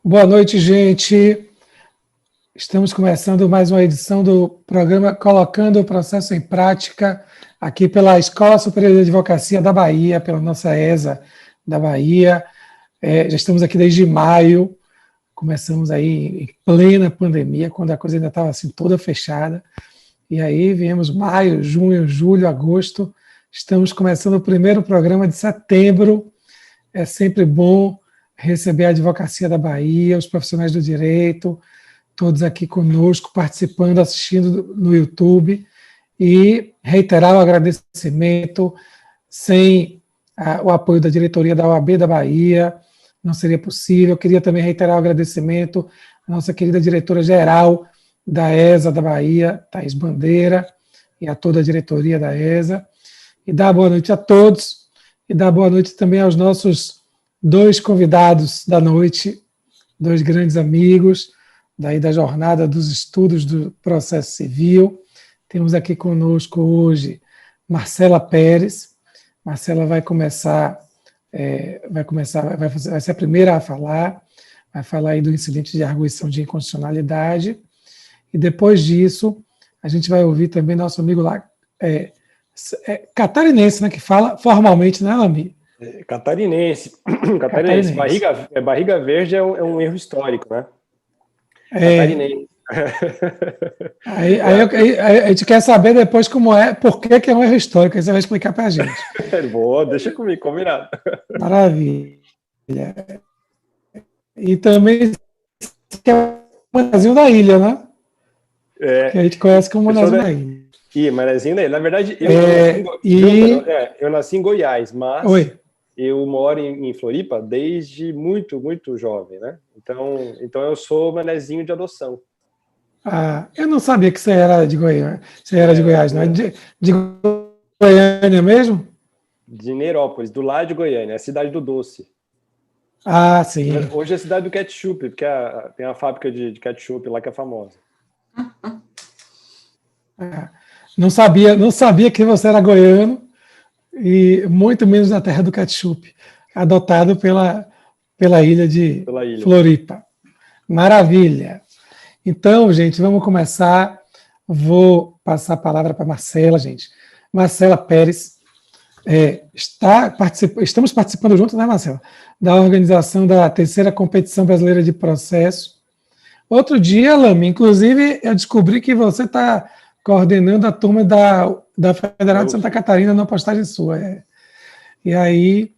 Boa noite, gente. Estamos começando mais uma edição do programa Colocando o Processo em Prática, aqui pela Escola Superior de Advocacia da Bahia, pela nossa ESA da Bahia. Já estamos aqui desde maio, começamos aí em plena pandemia, quando a coisa ainda estava assim toda fechada. E aí viemos maio, junho, julho, agosto. Estamos começando o primeiro programa de setembro. É sempre bom receber a Advocacia da Bahia, os profissionais do direito, todos aqui conosco, participando, assistindo no YouTube, e reiterar o agradecimento. Sem o apoio da diretoria da OAB da Bahia, não seria possível. Eu queria também reiterar o agradecimento à nossa querida diretora-geral da ESA da Bahia, Thaís Bandeira, e a toda a diretoria da ESA, e dar boa noite a todos, e dar boa noite também aos nossos dois convidados da noite, dois grandes amigos, daí da jornada dos estudos do processo civil. Temos aqui conosco hoje Marcela Pérez. Marcela vai ser a primeira a falar, vai falar aí do incidente de arguição de inconstitucionalidade, e depois disso a gente vai ouvir também nosso amigo lá, catarinense, né, que fala formalmente, né, Lami? Catarinense. Barriga verde é um erro histórico, né? Catarinense. Aí a gente quer saber depois por que é um erro histórico, aí você vai explicar para a gente. Boa, deixa comigo, combinado. Maravilha. E também que é o Manezinho da Ilha, né? Que a gente conhece como Manezinho da Ilha. Manezinho da Ilha. Na verdade, eu nasci em Goiás, mas eu moro em Floripa desde muito, muito jovem, né? Então eu sou manezinho de adoção. Eu não sabia que você era de Goiânia. Você era de Goiás, não é? De Goiânia mesmo? De Neirópolis, do lado de Goiânia, a cidade do doce. Sim. Hoje é a cidade do ketchup, porque tem uma fábrica de ketchup lá que é famosa. Não sabia que você era goiano, e muito menos da terra do ketchup, adotado pela ilha de Floripa. Maravilha. Então, gente, vamos começar. Vou passar a palavra para Marcela, gente. Marcela Pérez, estamos participando juntos, né, Marcela? Da organização da terceira competição brasileira de processo. Outro dia, Lami, inclusive, eu descobri que você está coordenando a turma da Federal de Santa Catarina numa postagem sua. E aí,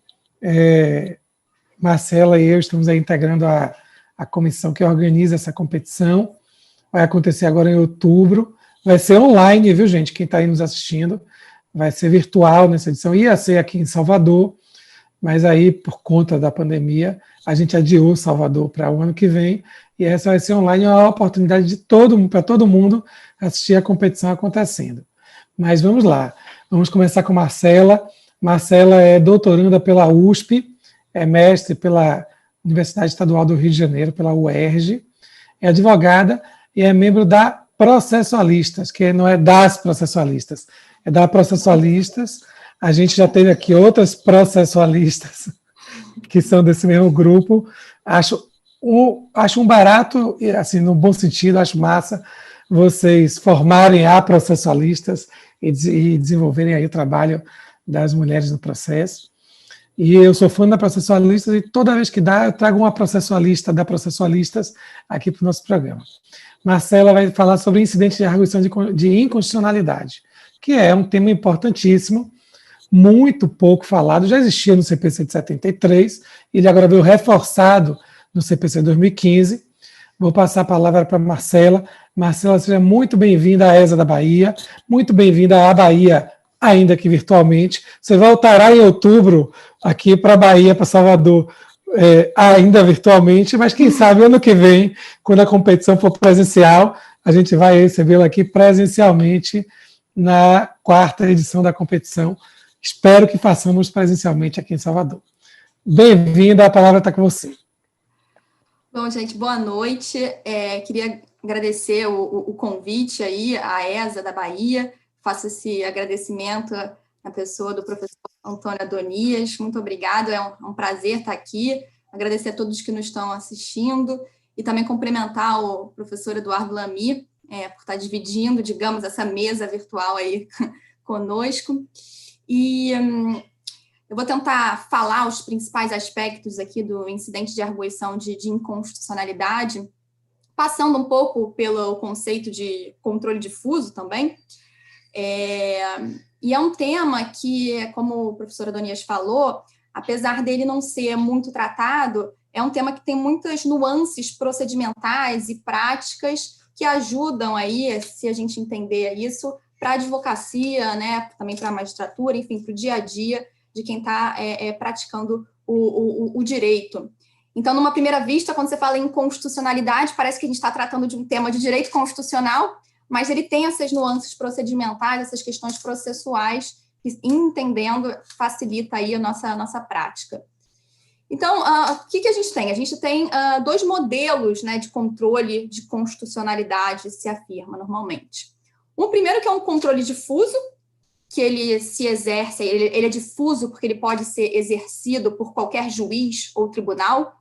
Marcela e eu estamos aí integrando a comissão que organiza essa competição. Vai acontecer agora em outubro. Vai ser online, viu, gente? Quem está aí nos assistindo. Vai ser virtual nessa edição. Ia ser aqui em Salvador, mas aí, por conta da pandemia, a gente adiou Salvador para o ano que vem. E essa vai ser online, uma oportunidade para todo mundo assistir a competição acontecendo. Mas vamos lá. Vamos começar com Marcela. Marcela é doutoranda pela USP, é mestre pela Universidade Estadual do Rio de Janeiro, pela UERJ, é advogada e é membro da Processualistas, que não é das processualistas, é da Processualistas. A gente já teve aqui outras processualistas que são desse mesmo grupo. Acho um barato, assim, no bom sentido, acho massa vocês formarem a processualistas e desenvolverem aí o trabalho das mulheres no processo. E eu sou fã da Processualistas e toda vez que dá eu trago uma processualista da Processualistas aqui para o nosso programa. Marcela vai falar sobre o incidente de arguição de inconstitucionalidade, que é um tema importantíssimo, muito pouco falado, já existia no CPC de 73, ele agora veio reforçado no CPC 2015. Vou passar a palavra para Marcela. Marcela, seja muito bem-vinda à ESA da Bahia, muito bem-vinda à Bahia, ainda que virtualmente. Você voltará em outubro aqui para a Bahia, para Salvador, ainda virtualmente, mas quem sabe ano que vem, quando a competição for presencial, a gente vai recebê-la aqui presencialmente na 4ª edição da competição. Espero que façamos presencialmente aqui em Salvador. Bem-vinda, a palavra está com você. Bom, gente, boa noite. Queria agradecer o convite aí à ESA da Bahia. Faço esse agradecimento à pessoa do professor Antônio Adonias. Muito obrigado, é um prazer estar aqui. agradecer a todos que nos estão assistindo e também complementar o professor Eduardo Lamy por estar dividindo, digamos, essa mesa virtual aí conosco. E eu vou tentar falar os principais aspectos aqui do incidente de argüição de inconstitucionalidade, passando um pouco pelo conceito de controle difuso também. E é um tema que, como o professor Adonias falou, apesar dele não ser muito tratado, é um tema que tem muitas nuances procedimentais e práticas que ajudam aí, se a gente entender isso, para a advocacia, né, também para a magistratura, enfim, para o dia a dia de quem está praticando o direito. Então, numa primeira vista, quando você fala em constitucionalidade, parece que a gente está tratando de um tema de direito constitucional, mas ele tem essas nuances procedimentais, essas questões processuais, que, entendendo, facilita aí a nossa prática. Então, o que a gente tem? A gente tem dois modelos, né, de controle de constitucionalidade, se afirma normalmente. Um primeiro que é um controle difuso, que ele se exerce, ele é difuso porque ele pode ser exercido por qualquer juiz ou tribunal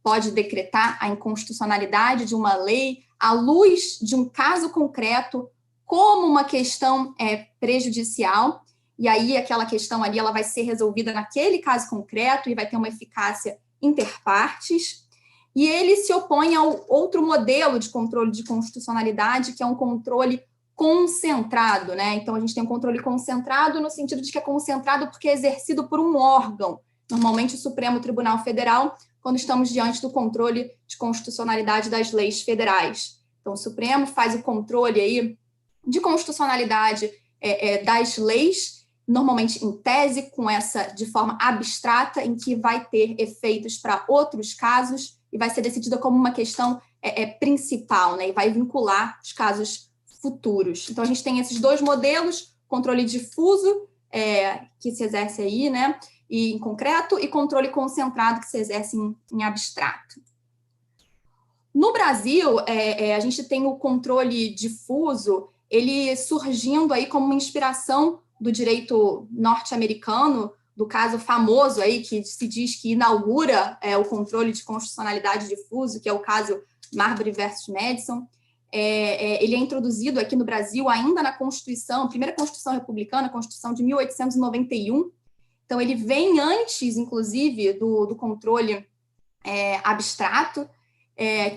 pode decretar a inconstitucionalidade de uma lei à luz de um caso concreto como uma questão prejudicial, e aí aquela questão ali ela vai ser resolvida naquele caso concreto e vai ter uma eficácia interpartes, e ele se opõe ao outro modelo de controle de constitucionalidade, que é um controle concentrado, né? Então, a gente tem um controle concentrado no sentido de que é concentrado porque é exercido por um órgão, normalmente o Supremo Tribunal Federal, quando estamos diante do controle de constitucionalidade das leis federais. Então, o Supremo faz o controle aí de constitucionalidade das leis, normalmente em tese, de forma abstrata, em que vai ter efeitos para outros casos e vai ser decidida como uma questão principal, né? E vai vincular os casos futuros. Então, a gente tem esses dois modelos, controle difuso, que se exerce aí, né, e em concreto, e controle concentrado, que se exerce em abstrato. No Brasil, a gente tem o controle difuso, ele surgindo aí como uma inspiração do direito norte-americano, do caso famoso aí, que se diz que inaugura o controle de constitucionalidade difuso, que é o caso Marbury versus Madison. Ele é introduzido aqui no Brasil ainda na Constituição, primeira Constituição Republicana, a Constituição de 1891. Então, ele vem antes, inclusive, do controle abstrato,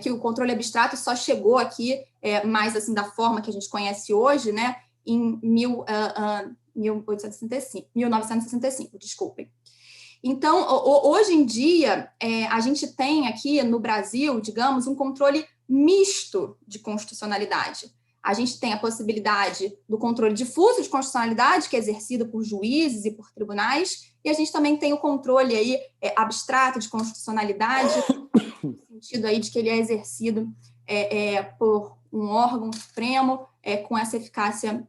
que o controle abstrato só chegou aqui mais assim da forma que a gente conhece hoje, né, em 1965, desculpem. Então, hoje em dia, a gente tem aqui no Brasil, digamos, um controle misto de constitucionalidade. A gente tem a possibilidade do controle difuso de constitucionalidade, que é exercido por juízes e por tribunais, e a gente também tem o controle aí, abstrato de constitucionalidade, no sentido aí de que ele é exercido por um órgão supremo com essa eficácia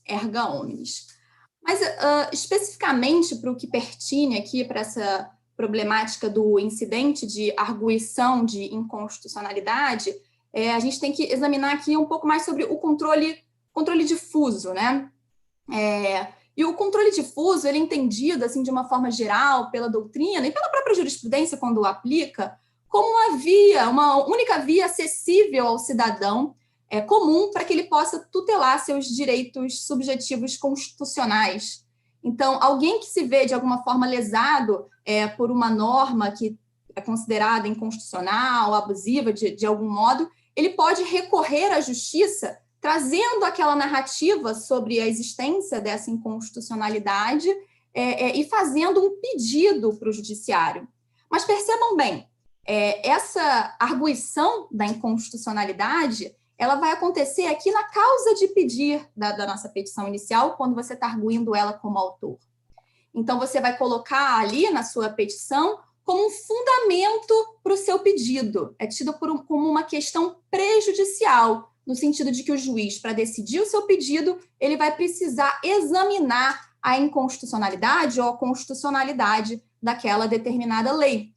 erga omnes. Mas, especificamente para o que pertine aqui, para essa problemática do incidente de argüição de inconstitucionalidade, a gente tem que examinar aqui um pouco mais sobre o controle difuso, né? E o controle difuso, ele é entendido, assim, de uma forma geral, pela doutrina e pela própria jurisprudência, quando o aplica, como uma única via acessível ao cidadão comum para que ele possa tutelar seus direitos subjetivos constitucionais. Então, alguém que se vê, de alguma forma, lesado por uma norma que é considerada inconstitucional, abusiva, de algum modo, ele pode recorrer à justiça, trazendo aquela narrativa sobre a existência dessa inconstitucionalidade e fazendo um pedido para o judiciário. Mas percebam bem, essa arguição da inconstitucionalidade, ela vai acontecer aqui na causa de pedir da nossa petição inicial, quando você está arguindo ela como autor. Então, você vai colocar ali na sua petição como um fundamento para o seu pedido. É tido como uma questão prejudicial, no sentido de que o juiz, para decidir o seu pedido, ele vai precisar examinar a inconstitucionalidade ou a constitucionalidade daquela determinada lei.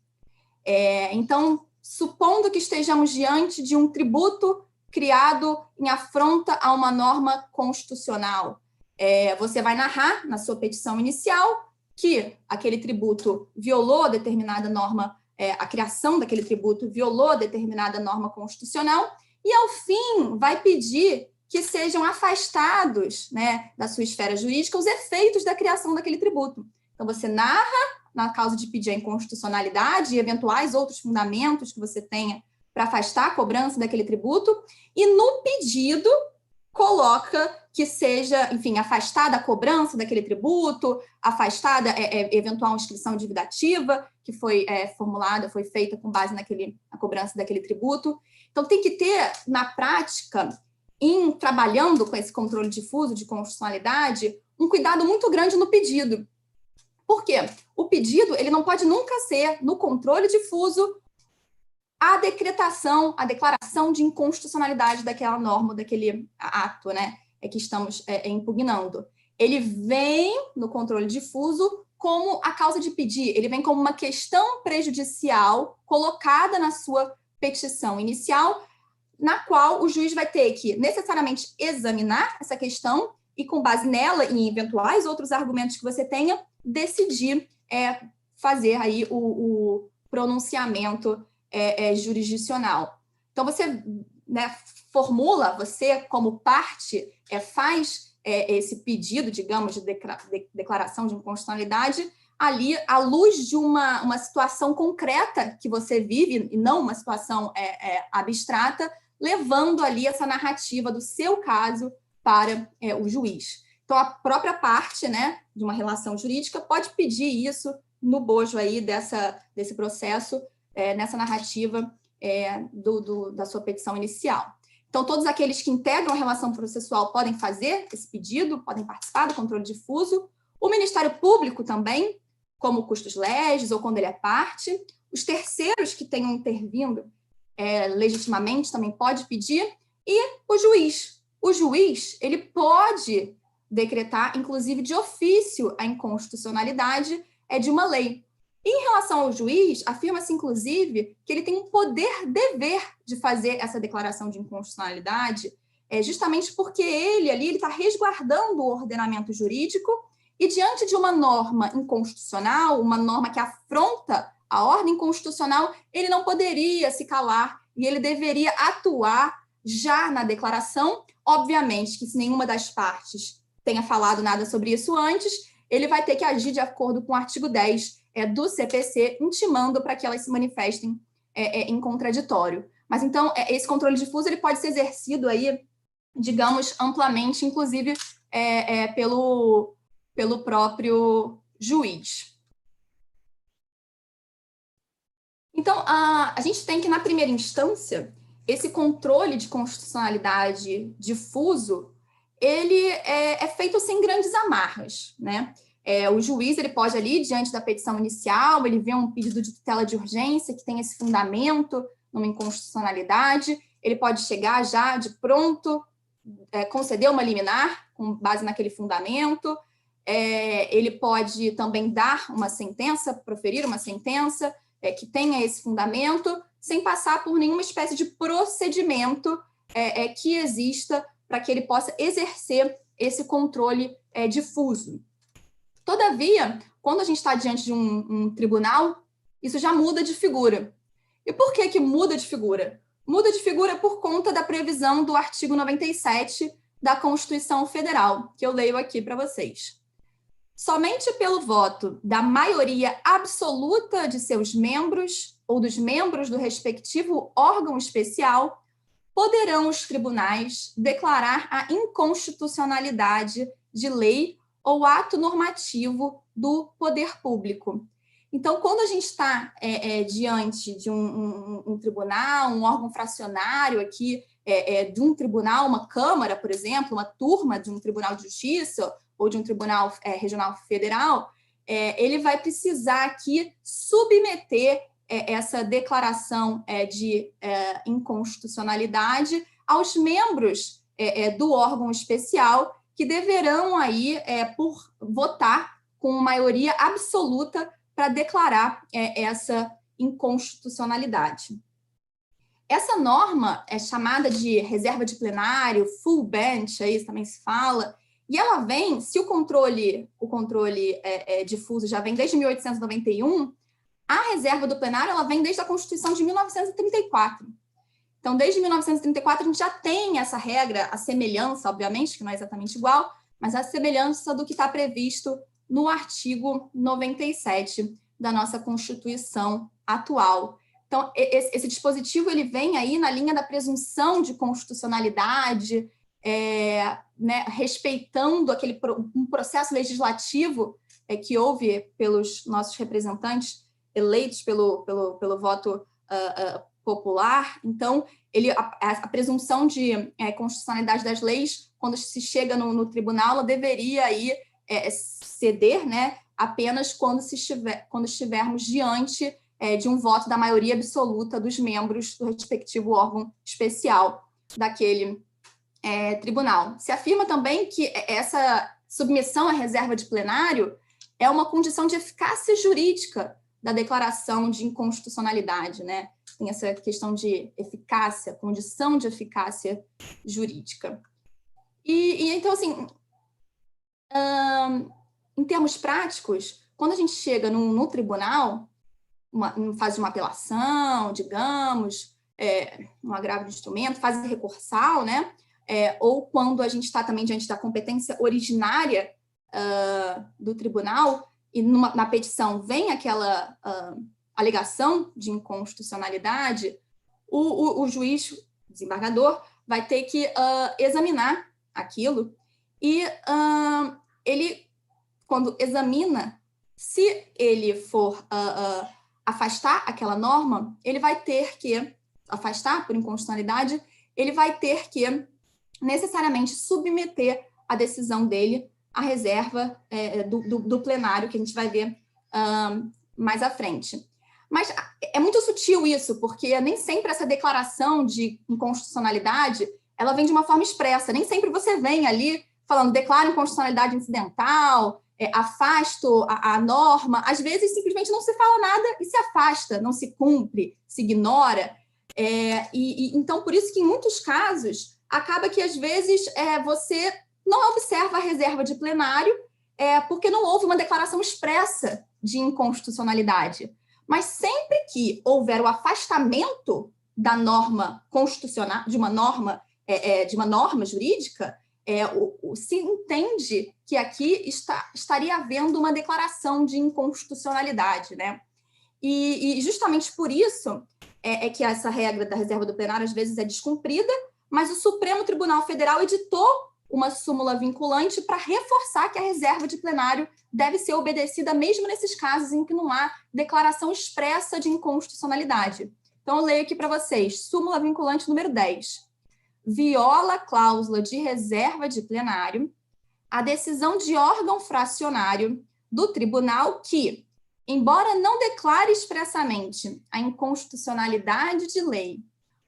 Então, supondo que estejamos diante de um tributo criado em afronta a uma norma constitucional, você vai narrar na sua petição inicial que aquele tributo violou determinada norma, a criação daquele tributo violou determinada norma constitucional, e, ao fim, vai pedir que sejam afastados, né, da sua esfera jurídica os efeitos da criação daquele tributo. Então, você narra na causa de pedir a inconstitucionalidade e eventuais outros fundamentos que você tenha para afastar a cobrança daquele tributo, e no pedido coloca que seja, enfim, afastada a cobrança daquele tributo, afastada eventual inscrição de dívida ativa que foi formulada, foi feita com base na cobrança daquele tributo. Então, tem que ter, na prática, trabalhando com esse controle difuso de constitucionalidade, um cuidado muito grande no pedido. Por quê? O pedido ele não pode nunca ser, no controle difuso, a decretação, a declaração de inconstitucionalidade daquela norma, daquele ato, né, que estamos impugnando. Ele vem no controle difuso como a causa de pedir, ele vem como uma questão prejudicial colocada na sua petição inicial, na qual o juiz vai ter que necessariamente examinar essa questão e, com base nela e em eventuais outros argumentos que você tenha, decidir fazer aí o pronunciamento jurisdicional. Então, você, né, formula, você, como parte, faz esse pedido, digamos, de declaração de inconstitucionalidade ali à luz de uma situação concreta que você vive, e não uma situação abstrata, levando ali essa narrativa do seu caso para o juiz. Então, a própria parte, né, de uma relação jurídica pode pedir isso no bojo aí desse processo, nessa narrativa da sua petição inicial. Então, todos aqueles que integram a relação processual podem fazer esse pedido, podem participar do controle difuso. O Ministério Público também, como custos legis ou quando ele é parte. Os terceiros que tenham intervindo legitimamente também pode pedir. E o juiz. O juiz, ele pode decretar, inclusive de ofício, a inconstitucionalidade de uma lei. E, em relação ao juiz, afirma-se, inclusive, que ele tem um poder-dever de fazer essa declaração de inconstitucionalidade, justamente porque ele está resguardando o ordenamento jurídico e, diante de uma norma inconstitucional, uma norma que afronta a ordem constitucional, ele não poderia se calar e ele deveria atuar já na declaração. Obviamente que, se nenhuma das partes tenha falado nada sobre isso antes, ele vai ter que agir de acordo com o artigo 10 do CPC, intimando para que elas se manifestem em contraditório. Mas, então, esse controle difuso ele pode ser exercido aí, digamos, amplamente, inclusive pelo próprio juiz. Então, a gente tem que, na primeira instância, esse controle de constitucionalidade difuso, ele é feito sem grandes amarras, né? O juiz ele pode ali, diante da petição inicial, ele vê um pedido de tutela de urgência que tem esse fundamento numa inconstitucionalidade, ele pode chegar já de pronto, conceder uma liminar com base naquele fundamento, ele pode também dar uma sentença, proferir uma sentença que tenha esse fundamento, sem passar por nenhuma espécie de procedimento que exista para que ele possa exercer esse controle difuso. Todavia, quando a gente está diante de um tribunal, isso já muda de figura. E por que muda de figura? Muda de figura por conta da previsão do artigo 97 da Constituição Federal, que eu leio aqui para vocês. Somente pelo voto da maioria absoluta de seus membros ou dos membros do respectivo órgão especial, poderão os tribunais declarar a inconstitucionalidade de lei ou ato normativo do poder público. Então, quando a gente está diante de um tribunal, um órgão fracionário aqui, de um tribunal, uma Câmara, por exemplo, uma turma de um tribunal de justiça ou de um tribunal regional federal, ele vai precisar aqui submeter essa declaração de inconstitucionalidade aos membros do órgão especial, que deverão aí por votar com maioria absoluta para declarar essa inconstitucionalidade. Essa norma é chamada de reserva de plenário, full bench, aí também se fala, E ela vem, se o controle difuso já vem desde 1891, a reserva do plenário ela vem desde a Constituição de 1934. Então, desde 1934, a gente já tem essa regra, a semelhança, obviamente, que não é exatamente igual, mas a semelhança do que está previsto no artigo 97 da nossa Constituição atual. Então, esse dispositivo ele vem aí na linha da presunção de constitucionalidade, né, respeitando um processo legislativo que houve pelos nossos representantes eleitos pelo voto popular. Então, a presunção de constitucionalidade das leis, quando se chega no tribunal, ela deveria aí, ceder, né, apenas quando estivermos diante de um voto da maioria absoluta dos membros do respectivo órgão especial daquele tribunal. Se afirma também que essa submissão à reserva de plenário é uma condição de eficácia jurídica da declaração de inconstitucionalidade, né? Tem essa questão de eficácia, condição de eficácia jurídica. E então, assim, em termos práticos, quando a gente chega no tribunal, em fase de uma apelação, digamos, um agravo de instrumento, fase recursal, né? Ou quando a gente está também diante da competência originária do tribunal, e na petição vem aquela alegação de inconstitucionalidade, o juiz, o desembargador, vai ter que examinar aquilo e ele, quando examina, se ele for afastar aquela norma, ele vai ter que afastar por inconstitucionalidade, ele vai ter que necessariamente submeter a decisão dele à reserva do plenário, que a gente vai ver mais à frente. Mas é muito sutil isso, porque nem sempre essa declaração de inconstitucionalidade ela vem de uma forma expressa, nem sempre você vem ali falando, declaro inconstitucionalidade incidental, afasto a norma, às vezes simplesmente não se fala nada e se afasta, não se cumpre, se ignora. Então, por isso que em muitos casos, acaba que às vezes você não observa a reserva de plenário, porque não houve uma declaração expressa de inconstitucionalidade. Mas sempre que houver o afastamento da norma constitucional, de uma norma jurídica, se entende que aqui estaria havendo uma declaração de inconstitucionalidade, né? E justamente por isso que essa regra da reserva do plenário às vezes é descumprida, mas o Supremo Tribunal Federal editou uma súmula vinculante para reforçar que a reserva de plenário deve ser obedecida mesmo nesses casos em que não há declaração expressa de inconstitucionalidade. Então, eu leio aqui para vocês, súmula vinculante número 10. Viola a cláusula de reserva de plenário a decisão de órgão fracionário do tribunal que, embora não declare expressamente a inconstitucionalidade de lei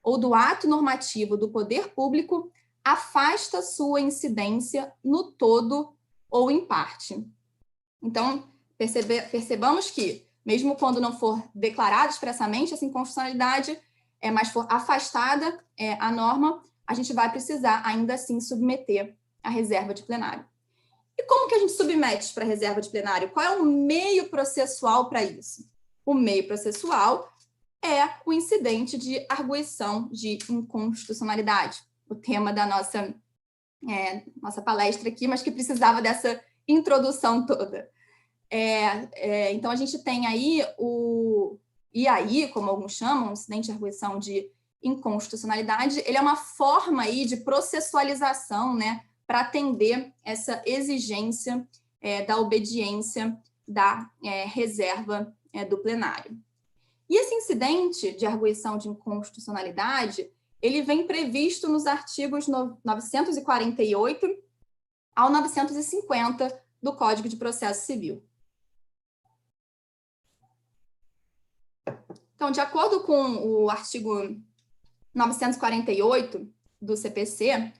ou do ato normativo do poder público, afasta sua incidência no todo ou em parte. Então, percebamos que, mesmo quando não for declarada expressamente essa inconstitucionalidade, mas for afastada a norma, a gente vai precisar, ainda assim, submeter a reserva de plenário. E como que a gente submete para a reserva de plenário? Qual é o meio processual para isso? O meio processual é o incidente de arguição de inconstitucionalidade, o tema da nossa palestra aqui, mas que precisava dessa introdução toda. Então, a gente tem aí o IAI, como alguns chamam, o incidente de arguição de inconstitucionalidade, ele é uma forma aí de processualização, né, para atender essa exigência da obediência da reserva do plenário. E esse incidente de arguição de inconstitucionalidade, ele vem previsto nos artigos 948 ao 950 do Código de Processo Civil. Então, de acordo com o artigo 948 do CPC,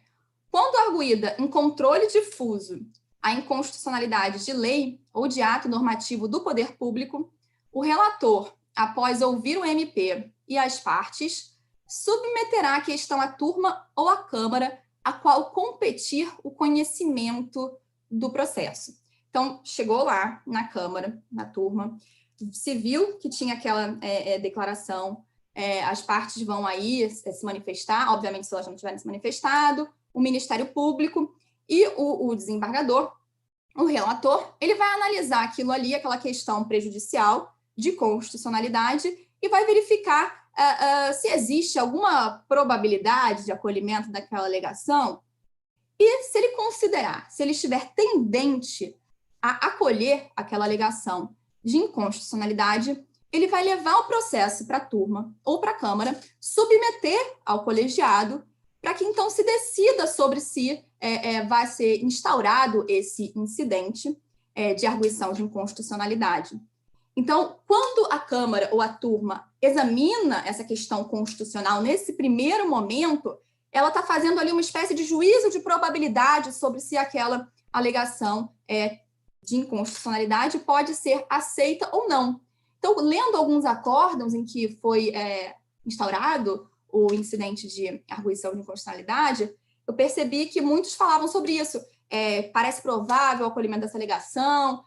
quando arguída em controle difuso a inconstitucionalidade de lei ou de ato normativo do poder público, o relator, após ouvir o MP e as partes, submeterá a questão à turma ou à Câmara a qual competir o conhecimento do processo. Então, chegou lá na Câmara, na turma, se viu que tinha aquela declaração, as partes vão aí se manifestar, obviamente, se elas não tiverem se manifestado, o Ministério Público e o desembargador, o relator, ele vai analisar aquilo ali, aquela questão prejudicial de constitucionalidade e vai verificar se existe alguma probabilidade de acolhimento daquela alegação e se ele considerar, se ele estiver tendente a acolher aquela alegação de inconstitucionalidade, ele vai levar o processo para a turma ou para a Câmara, submeter ao colegiado, para que então se decida sobre se vai ser instaurado esse incidente de arguição de inconstitucionalidade. Então, quando a Câmara ou a turma examina essa questão constitucional nesse primeiro momento, ela está fazendo ali uma espécie de juízo de probabilidade sobre se aquela alegação de inconstitucionalidade pode ser aceita ou não. Então, lendo alguns acórdãos em que foi instaurado o incidente de arguição de inconstitucionalidade, eu percebi que muitos falavam sobre isso. Parece provável o acolhimento dessa alegação,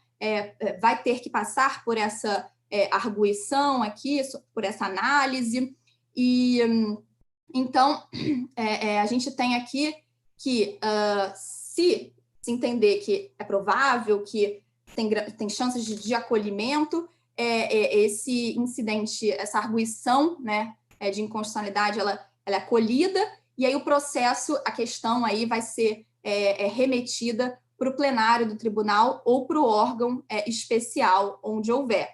vai ter que passar por essa arguição aqui, por essa análise. E, então, a gente tem aqui que, se entender que é provável, que tem chances de acolhimento, esse incidente, essa arguição, né, de inconstitucionalidade, ela é acolhida, e aí o processo, a questão aí vai ser remetida para o plenário do tribunal ou para o órgão especial onde houver.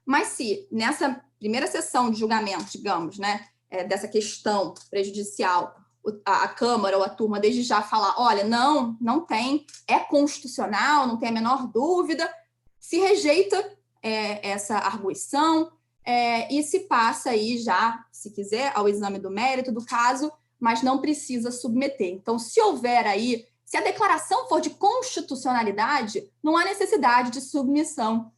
Mas se nessa primeira sessão de julgamento, digamos, né, dessa questão prejudicial, a Câmara ou a turma desde já falar, olha, não tem, é constitucional, não tem a menor dúvida, se rejeita essa arguição e se passa aí já, se quiser, ao exame do mérito do caso, mas não precisa submeter. Então, se houver aí, se a declaração for de constitucionalidade, não há necessidade de submissão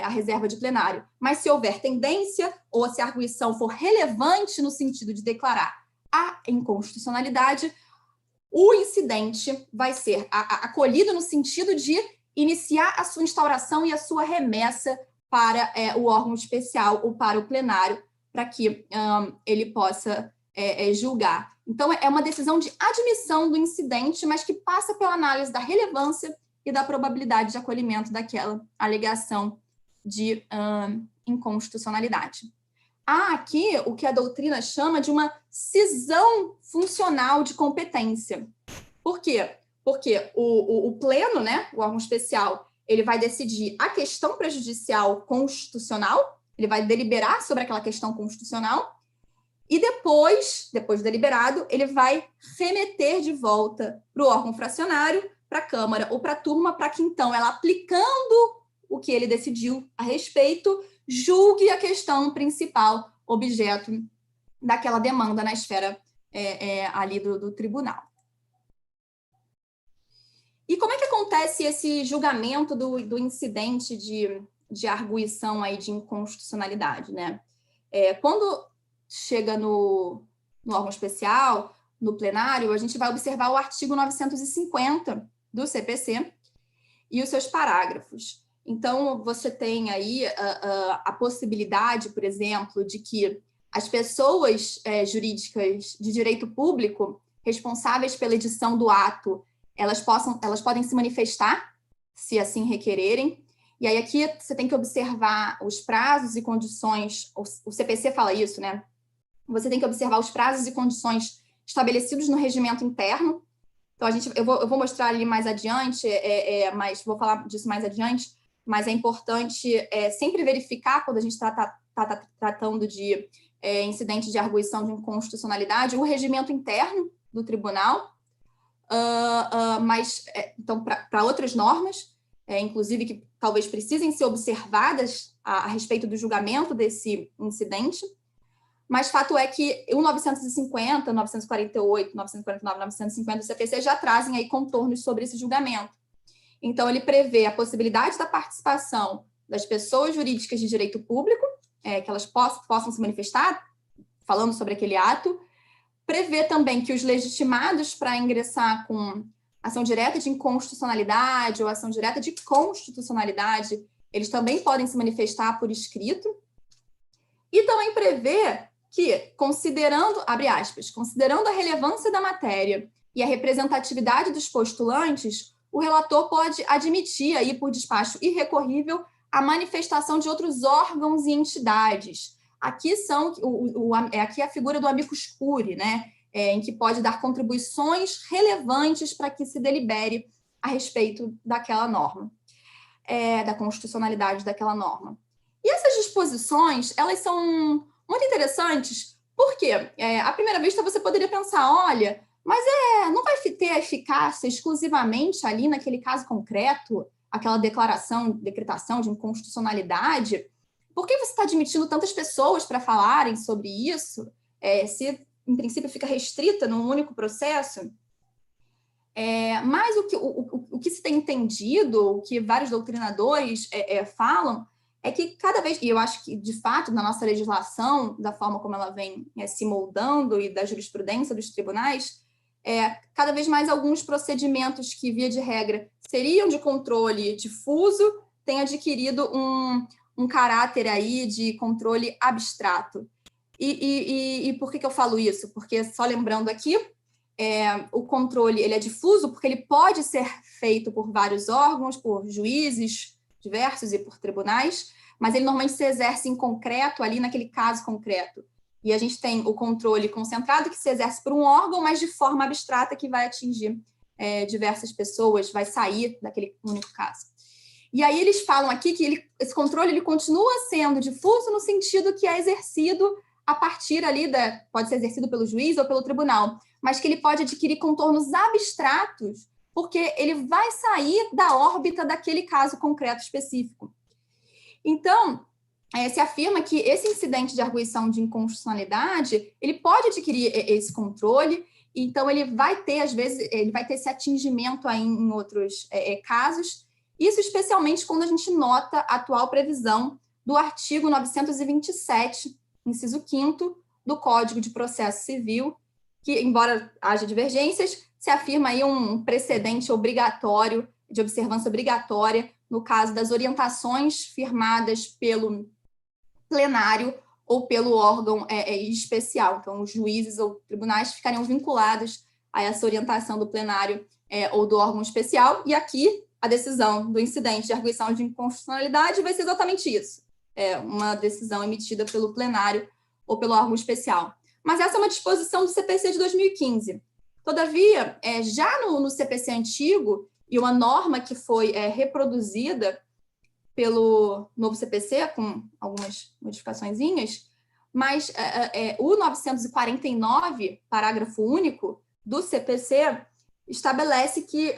à reserva de plenário. Mas se houver tendência ou se a arguição for relevante no sentido de declarar a inconstitucionalidade, o incidente vai ser acolhido no sentido de iniciar a sua instauração e a sua remessa para o órgão especial ou para o plenário, para que ele possa julgar. Então, é uma decisão de admissão do incidente, mas que passa pela análise da relevância e da probabilidade de acolhimento daquela alegação de inconstitucionalidade. Há aqui o que a doutrina chama de uma cisão funcional de competência. Por quê? Porque o pleno, né, o órgão especial, ele vai decidir a questão prejudicial constitucional, ele vai deliberar sobre aquela questão constitucional, e depois do deliberado, ele vai remeter de volta para o órgão fracionário, para a Câmara ou para a turma, para que, então, ela, aplicando o que ele decidiu a respeito, julgue a questão principal, objeto daquela demanda na esfera ali do tribunal. E como é que acontece esse julgamento do incidente de arguição aí de inconstitucionalidade, né? Quando chega no órgão especial, no plenário, a gente vai observar o artigo 950 do CPC e os seus parágrafos. Então, você tem aí a possibilidade, por exemplo, de que as pessoas jurídicas de direito público responsáveis pela edição do ato, elas podem se manifestar, se assim requererem. E aí aqui você tem que observar os prazos e condições, o CPC fala isso, né? Você tem que observar os prazos e condições estabelecidos no regimento interno. Então, eu vou mostrar ali mais adiante, mas vou falar disso mais adiante, mas é importante sempre verificar, quando a gente está tratando de incidente de arguição de inconstitucionalidade, o regimento interno do tribunal, mas, então, para outras normas, inclusive que talvez precisem ser observadas a respeito do julgamento desse incidente. Mas fato é que o 950, 948, 949, 950 do CPC já trazem aí contornos sobre esse julgamento. Então, ele prevê a possibilidade da participação das pessoas jurídicas de direito público, que elas possam se manifestar, falando sobre aquele ato. Prevê também que os legitimados para ingressar com ação direta de inconstitucionalidade ou ação direta de constitucionalidade, eles também podem se manifestar por escrito. E também prevê que, considerando, abre aspas, considerando a relevância da matéria e a representatividade dos postulantes, o relator pode admitir aí por despacho irrecorrível a manifestação de outros órgãos e entidades. Aqui aqui a figura do amicus curiae, né? Em que pode dar contribuições relevantes para que se delibere a respeito daquela norma, da constitucionalidade daquela norma. E essas disposições, elas são muito interessantes, porque, à primeira vista, você poderia pensar, olha, mas não vai ter eficácia exclusivamente ali naquele caso concreto, aquela decretação de inconstitucionalidade? Por que você está admitindo tantas pessoas para falarem sobre isso, se, em princípio, fica restrita num único processo? Mas o que se tem entendido, o que vários doutrinadores falam, é que cada vez, e eu acho que, de fato, na nossa legislação, da forma como ela vem se moldando e da jurisprudência dos tribunais, cada vez mais alguns procedimentos que, via de regra, seriam de controle difuso, têm adquirido um caráter aí de controle abstrato. E por que eu falo isso? Porque, só lembrando aqui, o controle ele é difuso porque ele pode ser feito por vários órgãos, por juízes diversos e por tribunais, mas ele normalmente se exerce em concreto, ali naquele caso concreto. E a gente tem o controle concentrado que se exerce por um órgão, mas de forma abstrata que vai atingir diversas pessoas, vai sair daquele único caso. E aí eles falam aqui que esse controle ele continua sendo difuso no sentido que é exercido a partir ali pode ser exercido pelo juiz ou pelo tribunal, mas que ele pode adquirir contornos abstratos, porque ele vai sair da órbita daquele caso concreto específico. Então, se afirma que esse incidente de arguição de inconstitucionalidade, ele pode adquirir esse controle, então ele vai ter, às vezes, ele vai ter esse atingimento aí em outros casos, isso especialmente quando a gente nota a atual previsão do artigo 927, inciso 5º, do Código de Processo Civil, que, embora haja divergências, se afirma aí um precedente obrigatório, de observância obrigatória, no caso das orientações firmadas pelo plenário ou pelo órgão especial. Então, os juízes ou tribunais ficariam vinculados a essa orientação do plenário ou do órgão especial, e aqui a decisão do incidente de arguição de inconstitucionalidade vai ser exatamente isso, uma decisão emitida pelo plenário ou pelo órgão especial. Mas essa é uma disposição do CPC de 2015. Todavia, já no CPC antigo, e uma norma que foi reproduzida pelo novo CPC, com algumas modificaçõezinhas, mas o 949, parágrafo único do CPC, estabelece que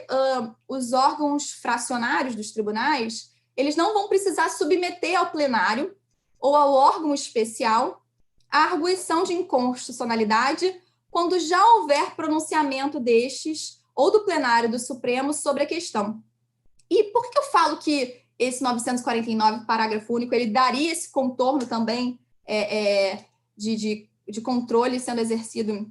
os órgãos fracionários dos tribunais, eles não vão precisar submeter ao plenário ou ao órgão especial a arguição de inconstitucionalidade quando já houver pronunciamento destes ou do plenário do Supremo sobre a questão. E por que eu falo que esse 949, parágrafo único, ele daria esse contorno também de controle sendo exercido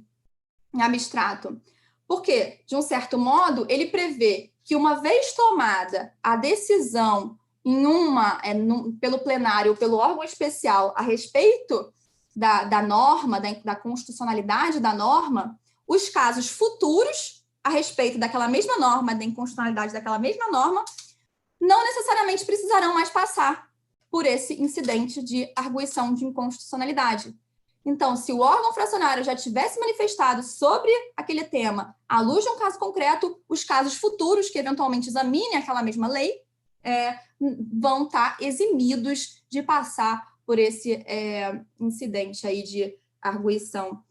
em abstrato? Porque, de um certo modo, ele prevê que, uma vez tomada a decisão pelo plenário ou pelo órgão especial a respeito da norma, da constitucionalidade da norma, os casos futuros a respeito daquela mesma norma, da inconstitucionalidade daquela mesma norma, não necessariamente precisarão mais passar por esse incidente de arguição de inconstitucionalidade. Então, se o órgão fracionário já tivesse manifestado sobre aquele tema à luz de um caso concreto, os casos futuros que eventualmente examinem aquela mesma lei vão estar eximidos de passar por esse incidente aí de arguição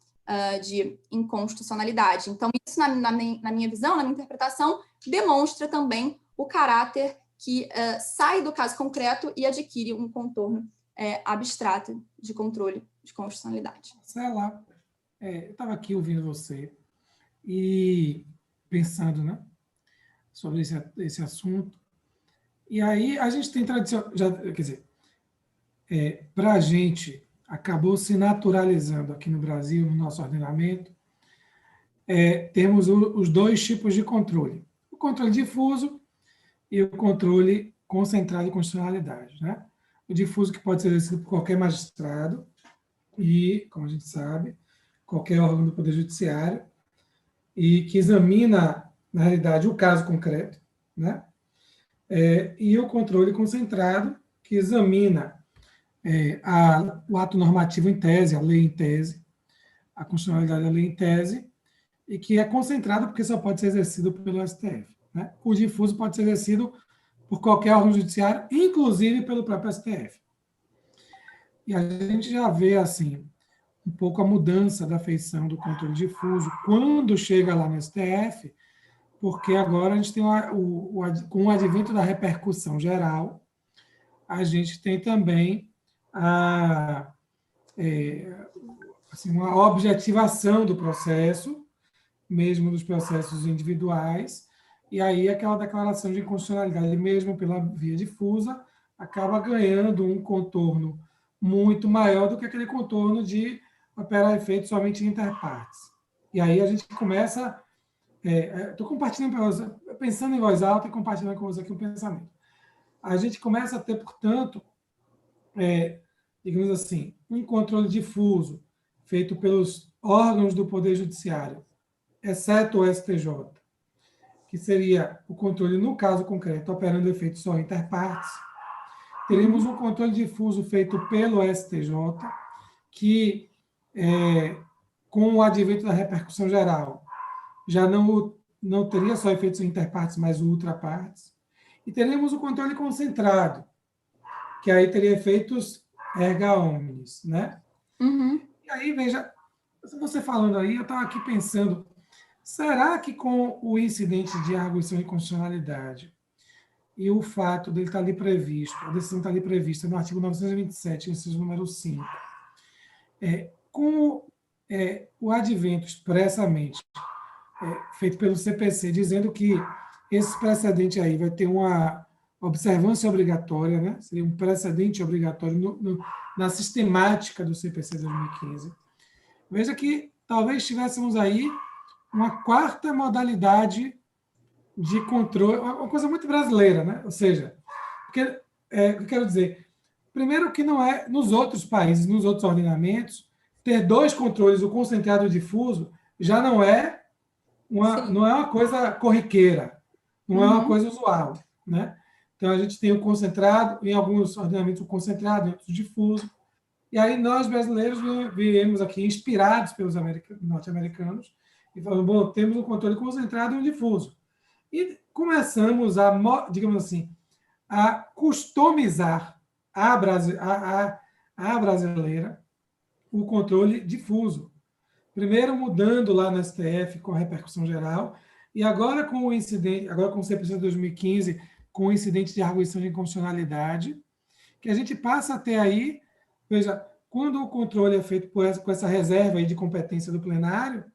de inconstitucionalidade. Então, isso, na minha visão, na minha interpretação, demonstra também o caráter que sai do caso concreto e adquire um contorno abstrato de controle de constitucionalidade. Marcela, eu estava aqui ouvindo você e pensando, né, sobre esse assunto. E aí a gente tem tradição, quer dizer, para a gente acabou se naturalizando aqui no Brasil, no nosso ordenamento, temos os dois tipos de controle. controle difuso e o controle concentrado de constitucionalidade, né? O difuso que pode ser exercido por qualquer magistrado e, como a gente sabe, qualquer órgão do Poder Judiciário, e que examina, na realidade, o caso concreto, né? E o controle concentrado, que examina o ato normativo em tese, a lei em tese, a constitucionalidade da lei em tese, e que é concentrado porque só pode ser exercido pelo STF. Né? O difuso pode ser exercido por qualquer órgão judiciário, inclusive pelo próprio STF. E a gente já vê, assim, um pouco a mudança da feição do controle difuso quando chega lá no STF, porque agora a gente tem, com o advento da repercussão geral, a gente tem também assim, uma objetivação do processo, mesmo dos processos individuais, e aí aquela declaração de inconstitucionalidade, mesmo pela via difusa, acaba ganhando um contorno muito maior do que aquele contorno de operar efeito somente em interpartes. E aí a gente começa... Estou compartilhando, pensando em voz alta e compartilhando com você aqui um pensamento. A gente começa a ter, portanto, digamos assim, um controle difuso feito pelos órgãos do Poder Judiciário, exceto o STJ, que seria o controle, no caso concreto, operando efeito só interpartes. Teremos um controle difuso feito pelo STJ, que, com o advento da repercussão geral, já não teria só efeitos interpartes, mas ultrapartes. E teremos o controle concentrado, que aí teria efeitos erga omnes, né? Uhum. E aí, veja, você falando aí, eu estava aqui pensando, será que com o incidente de arguição de constitucionalidade e o fato dele estar ali previsto, a decisão está ali prevista no artigo 927, inciso número 5, com o advento expressamente feito pelo CPC, dizendo que esse precedente aí vai ter uma observância obrigatória, né? Seria um precedente obrigatório na sistemática do CPC 2015. Veja que talvez tivéssemos aí uma quarta modalidade de controle, uma coisa muito brasileira, né? Ou seja, porque, o que eu quero dizer, primeiro que não é, nos outros países, nos outros ordenamentos, ter dois controles, o concentrado e o difuso, já não é uma coisa corriqueira, não é uma coisa usual, né? Então, a gente tem o concentrado, em alguns ordenamentos o concentrado, em outros o difuso, e aí nós, brasileiros, viemos aqui inspirados pelos norte-americanos, e falamos, bom, temos um controle concentrado e um difuso. E começamos a, digamos assim, a customizar a brasileira o controle difuso. Primeiro mudando lá no STF com a repercussão geral, e agora com o incidente, agora com o CPC 2015, com o incidente de arguição de inconstitucionalidade, que a gente passa a ter aí, veja, quando o controle é feito com essa reserva aí de competência do plenário,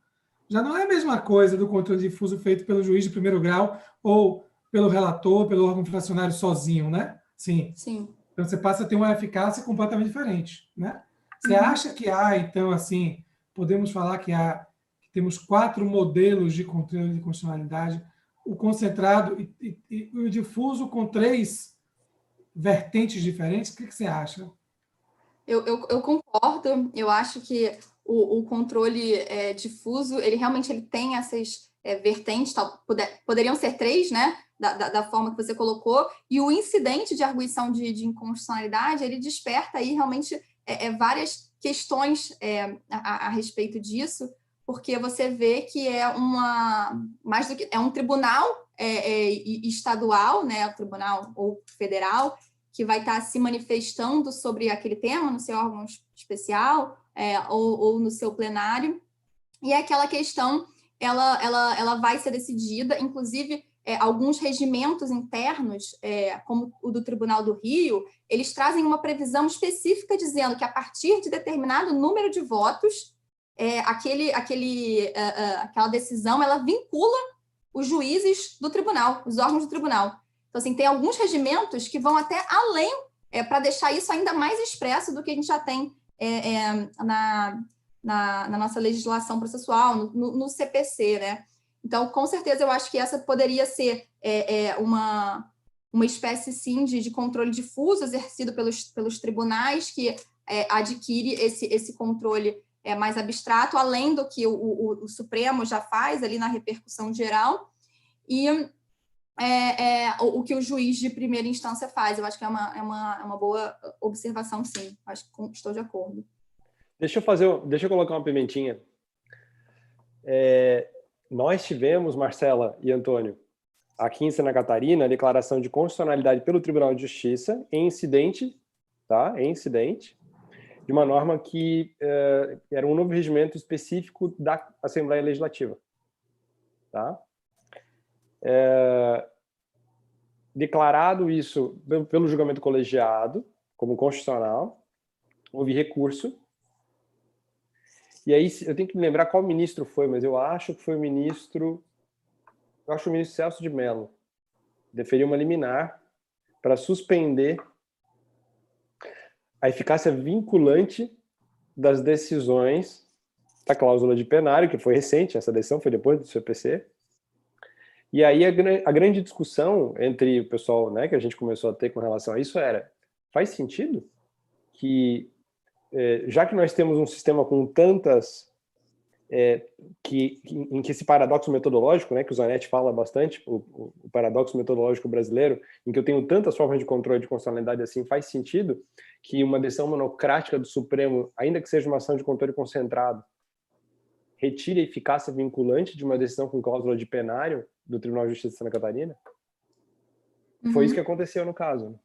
já não é a mesma coisa do controle difuso feito pelo juiz de primeiro grau ou pelo relator, pelo órgão fracionário sozinho, né? Sim. Então, você passa a ter uma eficácia completamente diferente, né? Você acha que então, assim, podemos falar que temos 4 modelos de controle de constitucionalidade, o concentrado e o difuso com 3 vertentes diferentes? O que você acha? Eu concordo. Eu acho que o controle difuso, ele realmente tem essas vertentes, poderiam ser 3, né? Da forma que você colocou, e o incidente de arguição de inconstitucionalidade, ele desperta aí realmente várias questões a respeito disso, porque você vê que mais do que um tribunal estadual, né, o tribunal ou federal, que vai estar se manifestando sobre aquele tema no seu órgão especial ou no seu plenário, e aquela questão ela vai ser decidida, inclusive alguns regimentos internos, como o do Tribunal do Rio, eles trazem uma previsão específica dizendo que a partir de determinado número de votos, aquela decisão ela vincula os juízes do tribunal, os órgãos do tribunal. Então, assim, tem alguns regimentos que vão até além para deixar isso ainda mais expresso do que a gente já tem na nossa legislação processual, no CPC, né? Então, com certeza, eu acho que essa poderia ser uma espécie, sim, de controle difuso exercido pelos tribunais, que adquire esse controle mais abstrato, além do que o Supremo já faz ali na repercussão geral, e o que o juiz de primeira instância faz. Eu acho que é uma boa observação, sim. Acho que estou de acordo. Deixa eu colocar uma pimentinha. Nós tivemos, Marcela e Antônio, aqui em Santa Catarina, a declaração de constitucionalidade pelo Tribunal de Justiça em incidente, tá? Em incidente, de uma norma que era um novo regimento específico da Assembleia Legislativa, tá? Declarado isso pelo julgamento colegiado como constitucional, houve recurso. E aí eu tenho que me lembrar qual ministro foi, mas eu acho que foi o ministro Celso de Mello, deferiu uma liminar para suspender a eficácia vinculante das decisões da cláusula de plenário, que foi recente, essa decisão foi depois do CPC. E aí a grande discussão entre o pessoal, né, que a gente começou a ter com relação a isso faz sentido que, já que nós temos um sistema com tantas... em que esse paradoxo metodológico, né, que o Zanetti fala bastante, o paradoxo metodológico brasileiro, em que eu tenho tantas formas de controle de constitucionalidade assim, faz sentido que uma decisão monocrática do Supremo, ainda que seja uma ação de controle concentrado, retire a eficácia vinculante de uma decisão com cláusula de plenário do Tribunal de Justiça de Santa Catarina? Uhum. Foi isso que aconteceu no caso.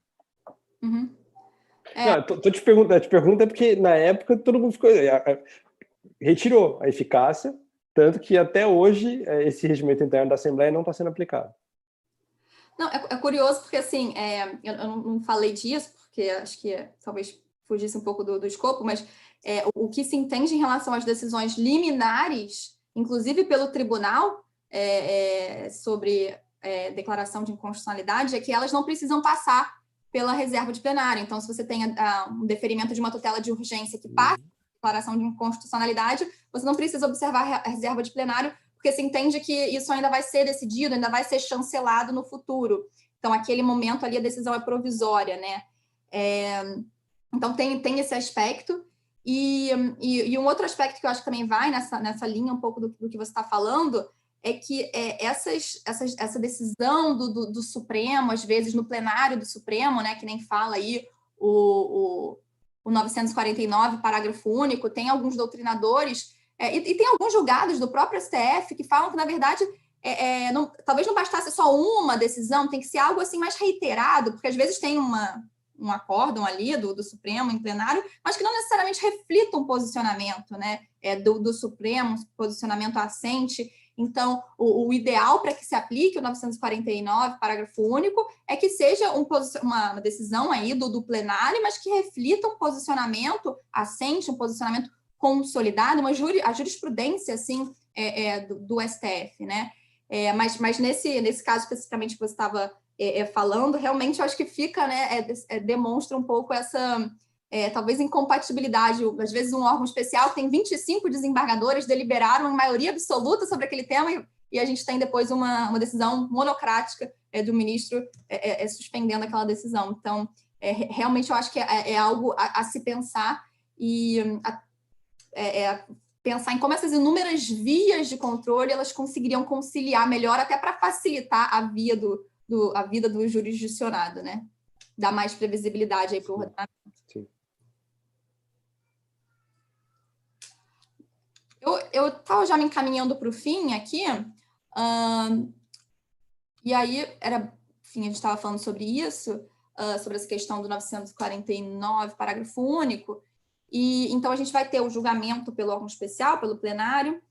Uhum. Não, tô te perguntando porque na época todo mundo ficou... retirou a eficácia, tanto que até hoje esse regimento interno da Assembleia não está sendo aplicado. Não, é curioso porque, assim, eu não falei disso, porque acho que talvez fugisse um pouco do escopo, mas o que se entende em relação às decisões liminares, inclusive pelo tribunal, sobre declaração de inconstitucionalidade, é que elas não precisam passar pela reserva de plenário. Então, se você tem um deferimento de uma tutela de urgência que passa declaração de inconstitucionalidade, você não precisa observar a reserva de plenário, porque se entende que isso ainda vai ser decidido, ainda vai ser chancelado no futuro. Então, aquele momento ali, a decisão é provisória, né? Então, tem esse aspecto. E um outro aspecto que eu acho que também vai nessa linha um pouco do que você está falando é que essa decisão do Supremo, às vezes no plenário do Supremo, né, que nem fala aí o 949, parágrafo único, tem alguns doutrinadores e tem alguns julgados do próprio STF que falam que, na verdade, talvez não bastasse só uma decisão, tem que ser algo assim mais reiterado, porque às vezes tem um acórdão ali do Supremo em plenário, mas que não necessariamente reflita um posicionamento, né, do Supremo, um posicionamento assente. Então, o ideal para que se aplique o 949, parágrafo único, é que seja uma decisão aí do plenário, mas que reflita um posicionamento assente, um posicionamento consolidado, a jurisprudência, assim, do STF, né? Mas nesse caso, especificamente, que você estava falando, realmente, eu acho que fica, né, demonstra um pouco essa... talvez incompatibilidade. Às vezes um órgão especial tem 25 desembargadores deliberaram em maioria absoluta sobre aquele tema e a gente tem depois uma decisão monocrática do ministro suspendendo aquela decisão. Então, realmente eu acho que é algo a se pensar e pensar em como essas inúmeras vias de controle elas conseguiriam conciliar melhor até para facilitar a vida do jurisdicionado, né? Dar mais previsibilidade aí para o ordenamento. Sim. Eu estava já me encaminhando para o fim aqui, e aí enfim, a gente estava falando sobre isso, sobre essa questão do 949, parágrafo único, e então a gente vai ter o julgamento pelo órgão especial, pelo plenário,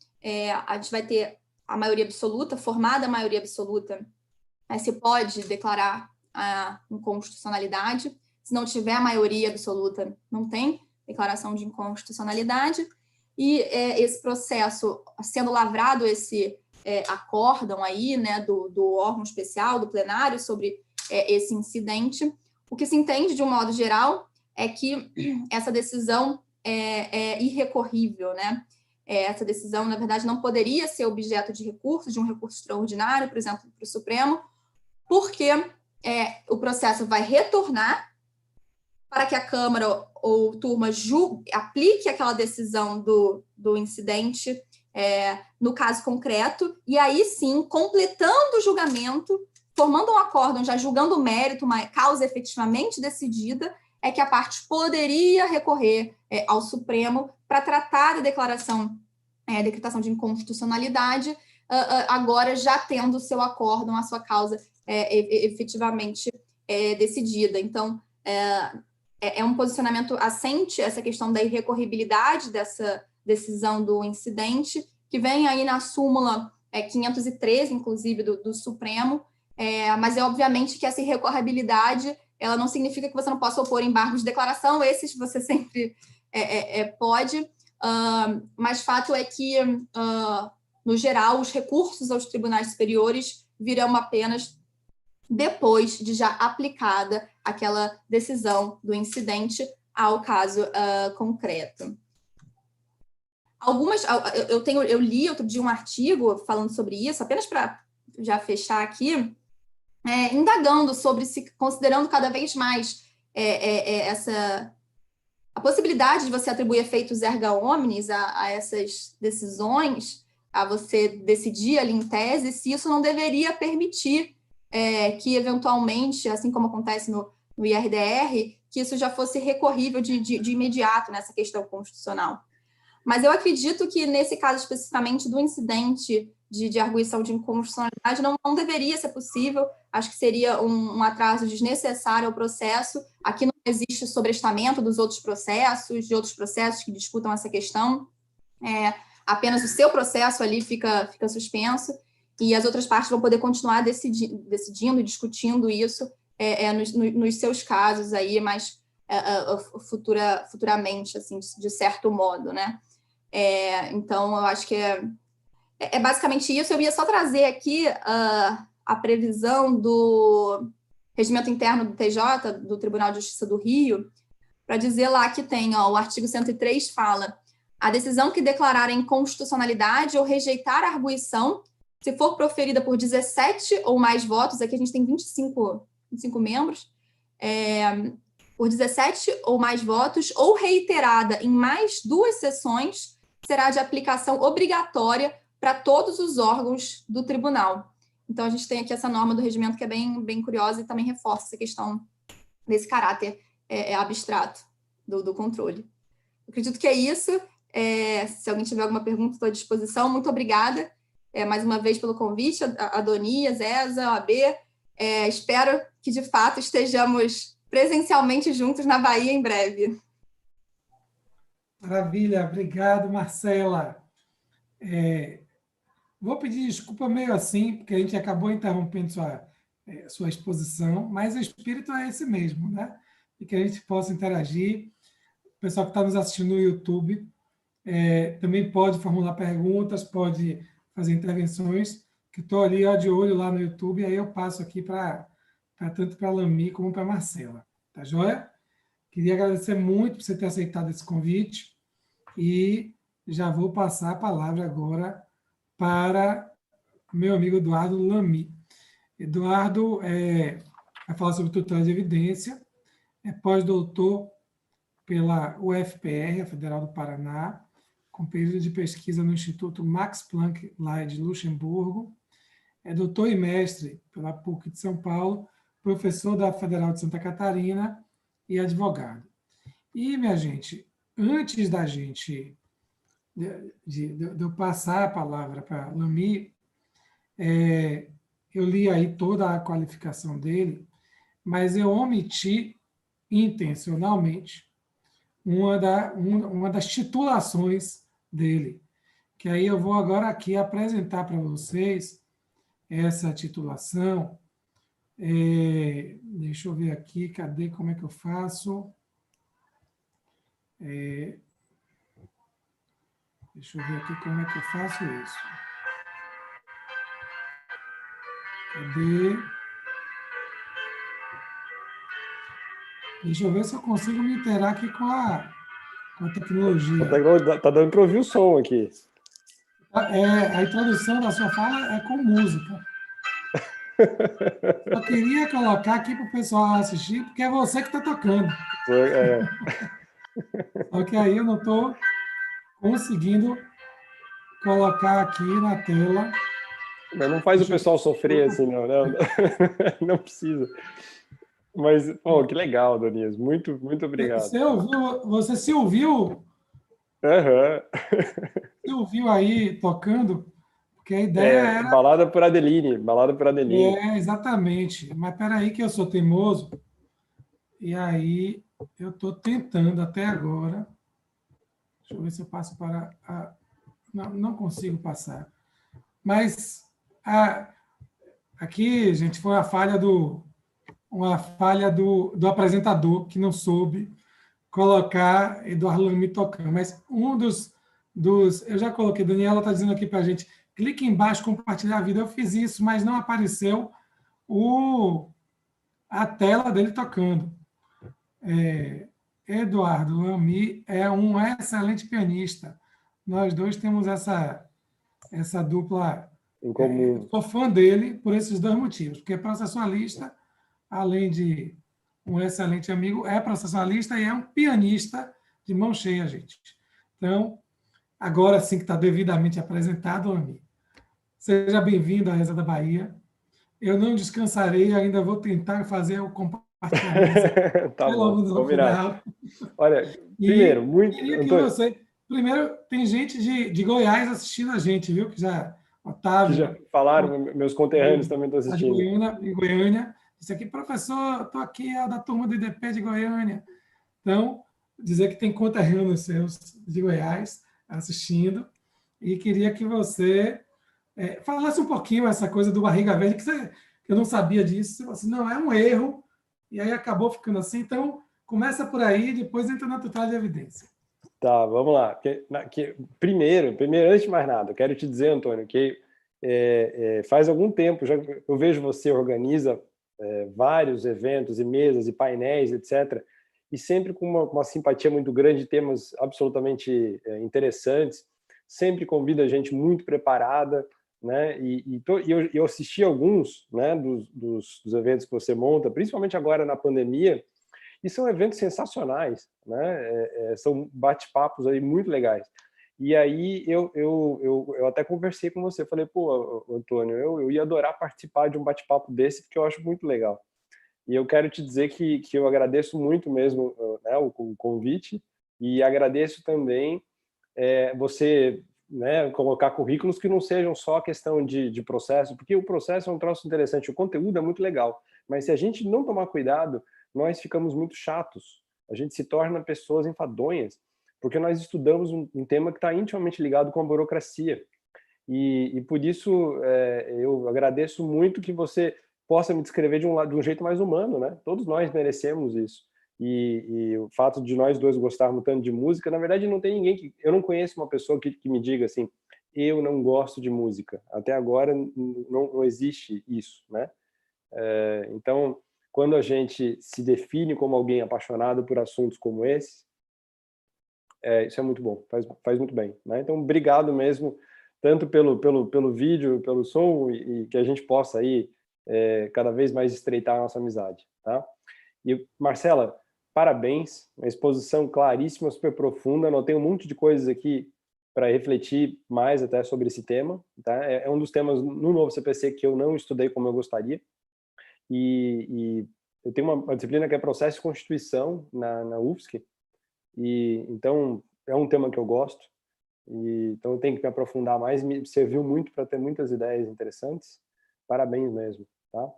a gente vai ter a maioria absoluta, formada a maioria absoluta, se pode declarar a inconstitucionalidade. Se não tiver a maioria absoluta, não tem declaração de inconstitucionalidade. E esse processo, sendo lavrado esse acórdão aí, né, do órgão especial, do plenário, sobre esse incidente, o que se entende, de um modo geral, é que essa decisão é irrecorrível, né? essa decisão, na verdade, não poderia ser objeto de recurso, de um recurso extraordinário, por exemplo, para o Supremo, porque o processo vai retornar para que a Câmara ou turma aplique aquela decisão do incidente no caso concreto, e aí sim, completando o julgamento, formando um acórdão, já julgando o mérito, uma causa efetivamente decidida, é que a parte poderia recorrer ao Supremo para tratar da declaração, decretação de inconstitucionalidade, agora já tendo o seu acórdão, a sua causa efetivamente decidida. Então, é um posicionamento assente essa questão da irrecorribilidade dessa decisão do incidente, que vem aí na súmula 513, inclusive, do Supremo, mas obviamente que essa irrecorribilidade ela não significa que você não possa opor embargos de declaração, esses você sempre pode, mas fato é que, no geral, os recursos aos tribunais superiores virão apenas depois de já aplicada aquela decisão do incidente ao caso concreto. Eu li outro dia um artigo falando sobre isso, apenas para já fechar aqui, indagando sobre considerando cada vez mais a possibilidade de você atribuir efeitos erga omnes a essas decisões, a você decidir ali em tese, se isso não deveria permitir que, eventualmente, assim como acontece no IRDR, que isso já fosse recorrível de imediato nessa questão constitucional. Mas eu acredito que, nesse caso especificamente do incidente de arguição de inconstitucionalidade, não deveria ser possível, acho que seria um atraso desnecessário ao processo. Aqui não existe sobrestamento dos outros processos, de outros processos que discutam essa questão, apenas o seu processo ali fica suspenso, e as outras partes vão poder continuar decidindo e discutindo isso nos seus casos aí, mas futuramente, assim, de certo modo, né? Então, eu acho que é basicamente isso. Eu ia só trazer aqui a previsão do Regimento Interno do TJ, do Tribunal de Justiça do Rio, para dizer lá que tem, o artigo 103 fala: a decisão que declarar a inconstitucionalidade ou rejeitar a arguição, se for proferida por 17 ou mais votos, aqui a gente tem 25 membros, por 17 ou mais votos, ou reiterada em mais 2 sessões, será de aplicação obrigatória para todos os órgãos do tribunal. Então, a gente tem aqui essa norma do regimento que é bem curiosa e também reforça essa questão desse caráter abstrato do controle. Eu acredito que é isso. Se alguém tiver alguma pergunta, estou à disposição. Muito obrigada, mais uma vez, pelo convite, a Adonias, Eza, a AB. Espero que, de fato, estejamos presencialmente juntos na Bahia em breve. Maravilha, obrigado, Marcela. Vou pedir desculpa meio assim, porque a gente acabou interrompendo sua exposição, mas o espírito é esse mesmo, né? E que a gente possa interagir. O pessoal que está nos assistindo no YouTube também pode formular perguntas, pode fazer intervenções, que estou ali de olho lá no YouTube, e aí eu passo aqui tanto para a Lami como para a Marcela. Tá joia? Queria agradecer muito por você ter aceitado esse convite e já vou passar a palavra agora para meu amigo Eduardo Lami. Eduardo vai falar sobre tutela de evidência, é pós-doutor pela UFPR, a Federal do Paraná, com período de pesquisa no Instituto Max Planck, lá de Luxemburgo, é doutor e mestre pela PUC de São Paulo, professor da Federal de Santa Catarina e advogado. E, minha gente, antes da gente de eu passar a palavra para a Lami, eu li aí toda a qualificação dele, mas eu omiti intencionalmente uma das titulações dele, que aí eu vou agora aqui apresentar para vocês essa titulação. Deixa eu ver aqui, cadê, como é que eu faço? Deixa eu ver aqui como é que eu faço isso. Cadê? Deixa eu ver se eu consigo me interar aqui com uma tecnologia. Tá dando para ouvir o som aqui. A introdução da sua fala é com música. Eu queria colocar aqui para o pessoal assistir, porque é você que está tocando. Só que aí eu não estou conseguindo colocar aqui na tela. Mas não faz o pessoal sofrer assim, não. Não precisa. Mas, que legal, Donias. Muito, muito obrigado. Você se ouviu? Você ouviu aí tocando? Porque a ideia era... Balada por Adeline. Exatamente. Mas espera aí que eu sou teimoso. E aí eu estou tentando até agora. Deixa eu ver se eu passo para a... Não consigo passar. Mas aqui, gente, foi uma falha do apresentador que não soube colocar Eduardo Lamy tocando. Mas um dos eu já coloquei, Daniela está dizendo aqui para a gente, clique embaixo, compartilhar a vida. Eu fiz isso, mas não apareceu a tela dele tocando. Eduardo Lamy é um excelente pianista. Nós dois temos essa dupla em comum. Eu sou fã dele por esses dois motivos, porque é processualista, além de um excelente amigo, é processualista e é um pianista de mão cheia, gente. Então, agora sim que está devidamente apresentado, Lamy. Seja bem-vindo à Reza da Bahia. Eu não descansarei, ainda vou tentar fazer o compartilhamento. Tá bom, combinado. Olha, primeiro, Primeiro, tem gente de Goiás assistindo a gente, viu? Que já... Otávio. Que já falaram, meus conterrâneos também estão assistindo. Em Goiânia. Disse aqui, professor, estou aqui da turma do IDP de Goiânia. Então, dizer que tem conterrâneos seus de Goiás assistindo. E queria que você falasse um pouquinho essa coisa do barriga velha, que eu não sabia disso. Você falou assim, não, é um erro. E aí acabou ficando assim. Então, começa por aí, depois entra na total de evidência. Tá, vamos lá. Primeiro, antes de mais nada, eu quero te dizer, Antônio, que faz algum tempo, eu vejo você organiza vários eventos e mesas e painéis, etc., e sempre com uma simpatia muito grande, temas absolutamente interessantes, sempre convida gente muito preparada, né? Eu assisti alguns, né, dos eventos que você monta, principalmente agora na pandemia, e são eventos sensacionais, né? São bate-papos aí muito legais. E aí eu até conversei com você, falei, pô, Antônio, eu ia adorar participar de um bate-papo desse, porque eu acho muito legal. E eu quero te dizer que eu agradeço muito mesmo, né, o convite, e agradeço também você, né, colocar currículos que não sejam só questão de processo, porque o processo é um troço interessante, o conteúdo é muito legal, mas se a gente não tomar cuidado, nós ficamos muito chatos, a gente se torna pessoas enfadonhas, porque nós estudamos um tema que está intimamente ligado com a burocracia. E por isso eu agradeço muito que você possa me descrever de um jeito mais humano, né? Todos nós merecemos isso. E o fato de nós dois gostarmos tanto de música, na verdade não tem ninguém eu não conheço uma pessoa que me diga assim, eu não gosto de música. Até agora não existe isso, né? Então, quando a gente se define como alguém apaixonado por assuntos como esse, isso é muito bom, faz muito bem, né? Então, obrigado mesmo, tanto pelo vídeo, pelo som, e que a gente possa aí cada vez mais estreitar a nossa amizade, tá? E, Marcela, parabéns, uma exposição claríssima, super profunda, anotei um monte de coisas aqui para refletir mais até sobre esse tema, tá? É um dos temas no novo CPC que eu não estudei como eu gostaria, e eu tenho uma disciplina que é processo de constituição na UFSC, e então é um tema que eu gosto, e então eu tenho que me aprofundar mais, me serviu muito para ter muitas ideias interessantes. Parabéns mesmo, tá?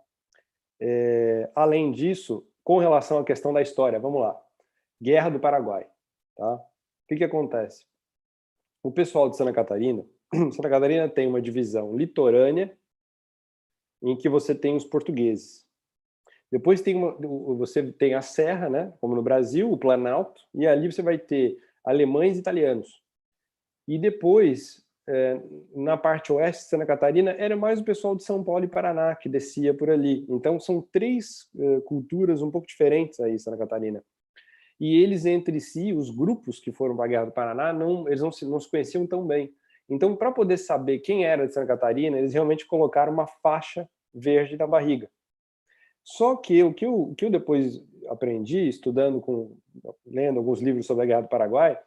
Além disso, com relação à questão da história, vamos lá. Guerra do Paraguai, tá? O que acontece? O pessoal de Santa Catarina tem uma divisão litorânea em que você tem os portugueses. Depois você tem a Serra, né, como no Brasil, o Planalto, e ali você vai ter alemães e italianos. E depois, na parte oeste de Santa Catarina, era mais o pessoal de São Paulo e Paraná que descia por ali. Então, são três culturas um pouco diferentes aí em Santa Catarina. e eles entre si, os grupos que foram para a Guerra do Paraná, eles não se conheciam tão bem. Então, para poder saber quem era de Santa Catarina, eles realmente colocaram uma faixa verde na barriga. Só que o que eu depois aprendi, lendo alguns livros sobre a Guerra do Paraguai,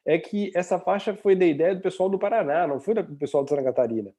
é que essa faixa foi da ideia do pessoal do Paraná, não foi do pessoal de Santa Catarina.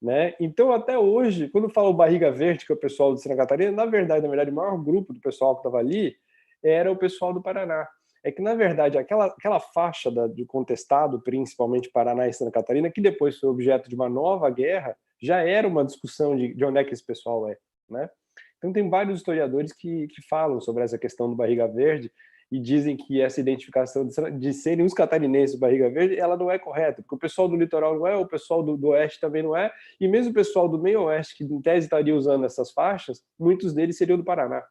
Né? Então, até hoje, quando falo Barriga Verde, que é o pessoal de Santa Catarina, na verdade, o maior grupo do pessoal que estava ali era o pessoal do Paraná. É que, na verdade, aquela faixa de contestado, principalmente Paraná e Santa Catarina, que depois foi objeto de uma nova guerra, já era uma discussão de onde é que esse pessoal é. Né? Então, tem vários historiadores que falam sobre essa questão do Barriga Verde e dizem que essa identificação de serem os catarinenses Barriga Verde, ela não é correta, porque o pessoal do litoral não é, o pessoal do oeste também não é, e mesmo o pessoal do meio oeste, que em tese estaria usando essas faixas, muitos deles seriam do Paraná.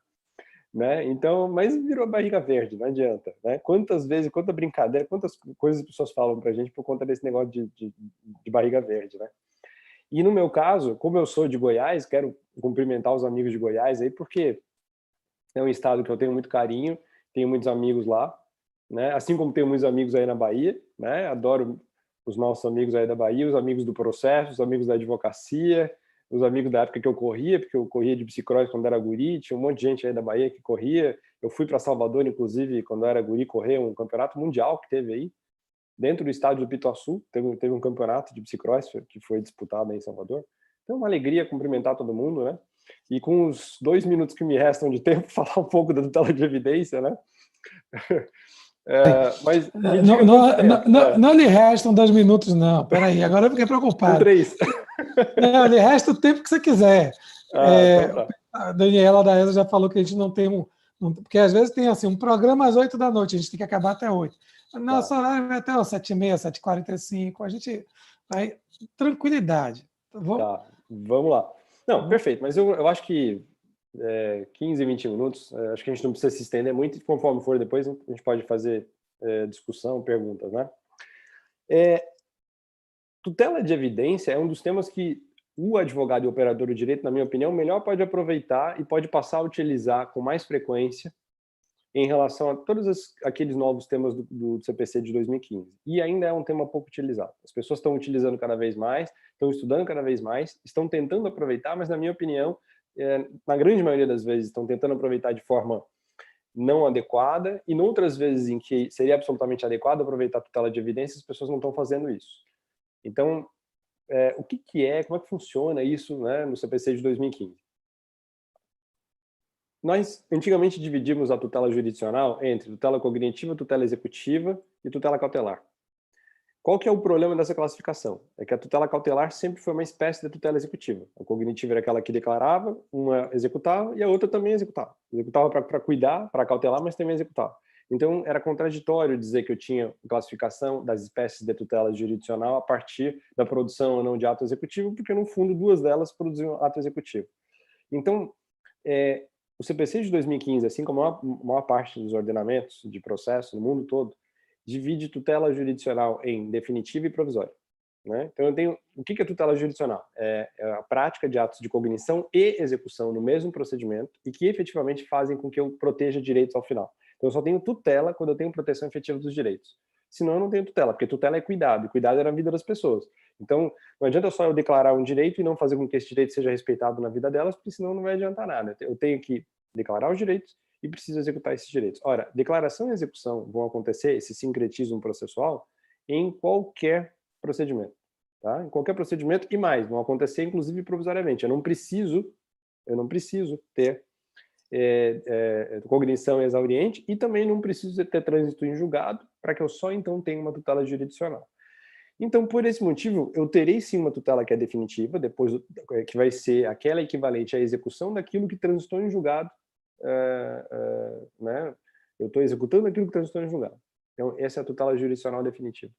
Né? Então, mas virou Barriga Verde, não adianta. Né? Quantas vezes, quanta brincadeira, quantas coisas as pessoas falam pra gente por conta desse negócio de Barriga Verde, né? E no meu caso, como eu sou de Goiás, quero cumprimentar os amigos de Goiás aí, porque é um estado que eu tenho muito carinho, tenho muitos amigos lá, né? Assim como tenho muitos amigos aí na Bahia, né? Adoro os nossos amigos aí da Bahia, os amigos do processo, os amigos da advocacia, os amigos da época que eu corria, porque eu corria de bicicross quando era guri, tinha um monte de gente aí da Bahia que corria. Eu fui para Salvador, inclusive, quando eu era guri, correr um campeonato mundial que teve aí, dentro do estádio do Pituaçu, teve um campeonato de bicicross que foi disputado aí em Salvador. Então, é uma alegria cumprimentar todo mundo, né? E com os 2 minutos que me restam de tempo, falar um pouco da tutela de evidência, né? Mas não lhe restam 2 minutos, não. Peraí, agora eu fiquei preocupado. São 3. Não, lhe resta o tempo que você quiser. Então tá. A Daniela da ESA já falou que a gente não tem porque às vezes tem assim, um programa às 8 da noite, a gente tem que acabar até 8. Nosso horário vai até 7h30, 7h45, a gente vai. Tranquilidade. Tá, vamos lá. Não, perfeito, mas eu acho que 15, 20 minutos, acho que a gente não precisa se estender muito, e conforme for depois, a gente pode fazer discussão, perguntas, né? Tutela de evidência é um dos temas que o advogado e o operador do direito, na minha opinião, melhor pode aproveitar e pode passar a utilizar com mais frequência em relação a todos aqueles novos temas do CPC de 2015. E ainda é um tema pouco utilizado. As pessoas estão utilizando cada vez mais, estão estudando cada vez mais, estão tentando aproveitar, mas, na minha opinião, na grande maioria das vezes, estão tentando aproveitar de forma não adequada, e noutras vezes em que seria absolutamente adequado aproveitar a tutela de evidência, as pessoas não estão fazendo isso. Então, o que como é que funciona isso, né, no CPC de 2015? Nós, antigamente, dividimos a tutela jurisdicional entre tutela cognitiva, tutela executiva e tutela cautelar. Qual que é o problema dessa classificação? É que a tutela cautelar sempre foi uma espécie de tutela executiva. A cognitiva era aquela que declarava, uma executava e a outra também executava. Executava para cuidar, para cautelar, mas também executava. Então, era contraditório dizer que eu tinha classificação das espécies de tutela jurisdicional a partir da produção ou não de ato executivo, porque, no fundo, 2 delas produziam ato executivo. Então, o CPC de 2015, assim como a maior parte dos ordenamentos de processo no mundo todo, divide tutela jurisdicional em definitiva e provisória. Né? Então, o que é tutela jurisdicional? É a prática de atos de cognição e execução no mesmo procedimento e que efetivamente fazem com que eu proteja direitos ao final. Então, eu só tenho tutela quando eu tenho proteção efetiva dos direitos. Senão, eu não tenho tutela, porque tutela é cuidado, e cuidado é na vida das pessoas. Então, não adianta só eu declarar um direito e não fazer com que esse direito seja respeitado na vida delas, porque senão não vai adiantar nada. Eu tenho que declarar os direitos e preciso executar esses direitos. Ora, declaração e execução vão acontecer, esse sincretismo processual, em qualquer procedimento. Tá? Em qualquer procedimento e mais, vão acontecer inclusive provisoriamente. Eu não preciso ter cognição exauriente e também não preciso ter trânsito em julgado para que eu só então tenha uma tutela jurisdicional. Então, por esse motivo, eu terei sim uma tutela que é definitiva, depois que vai ser aquela equivalente à execução daquilo que transitou em julgado, né? Eu estou executando aquilo que transitou em julgado. Então, essa é a tutela jurisdicional definitiva.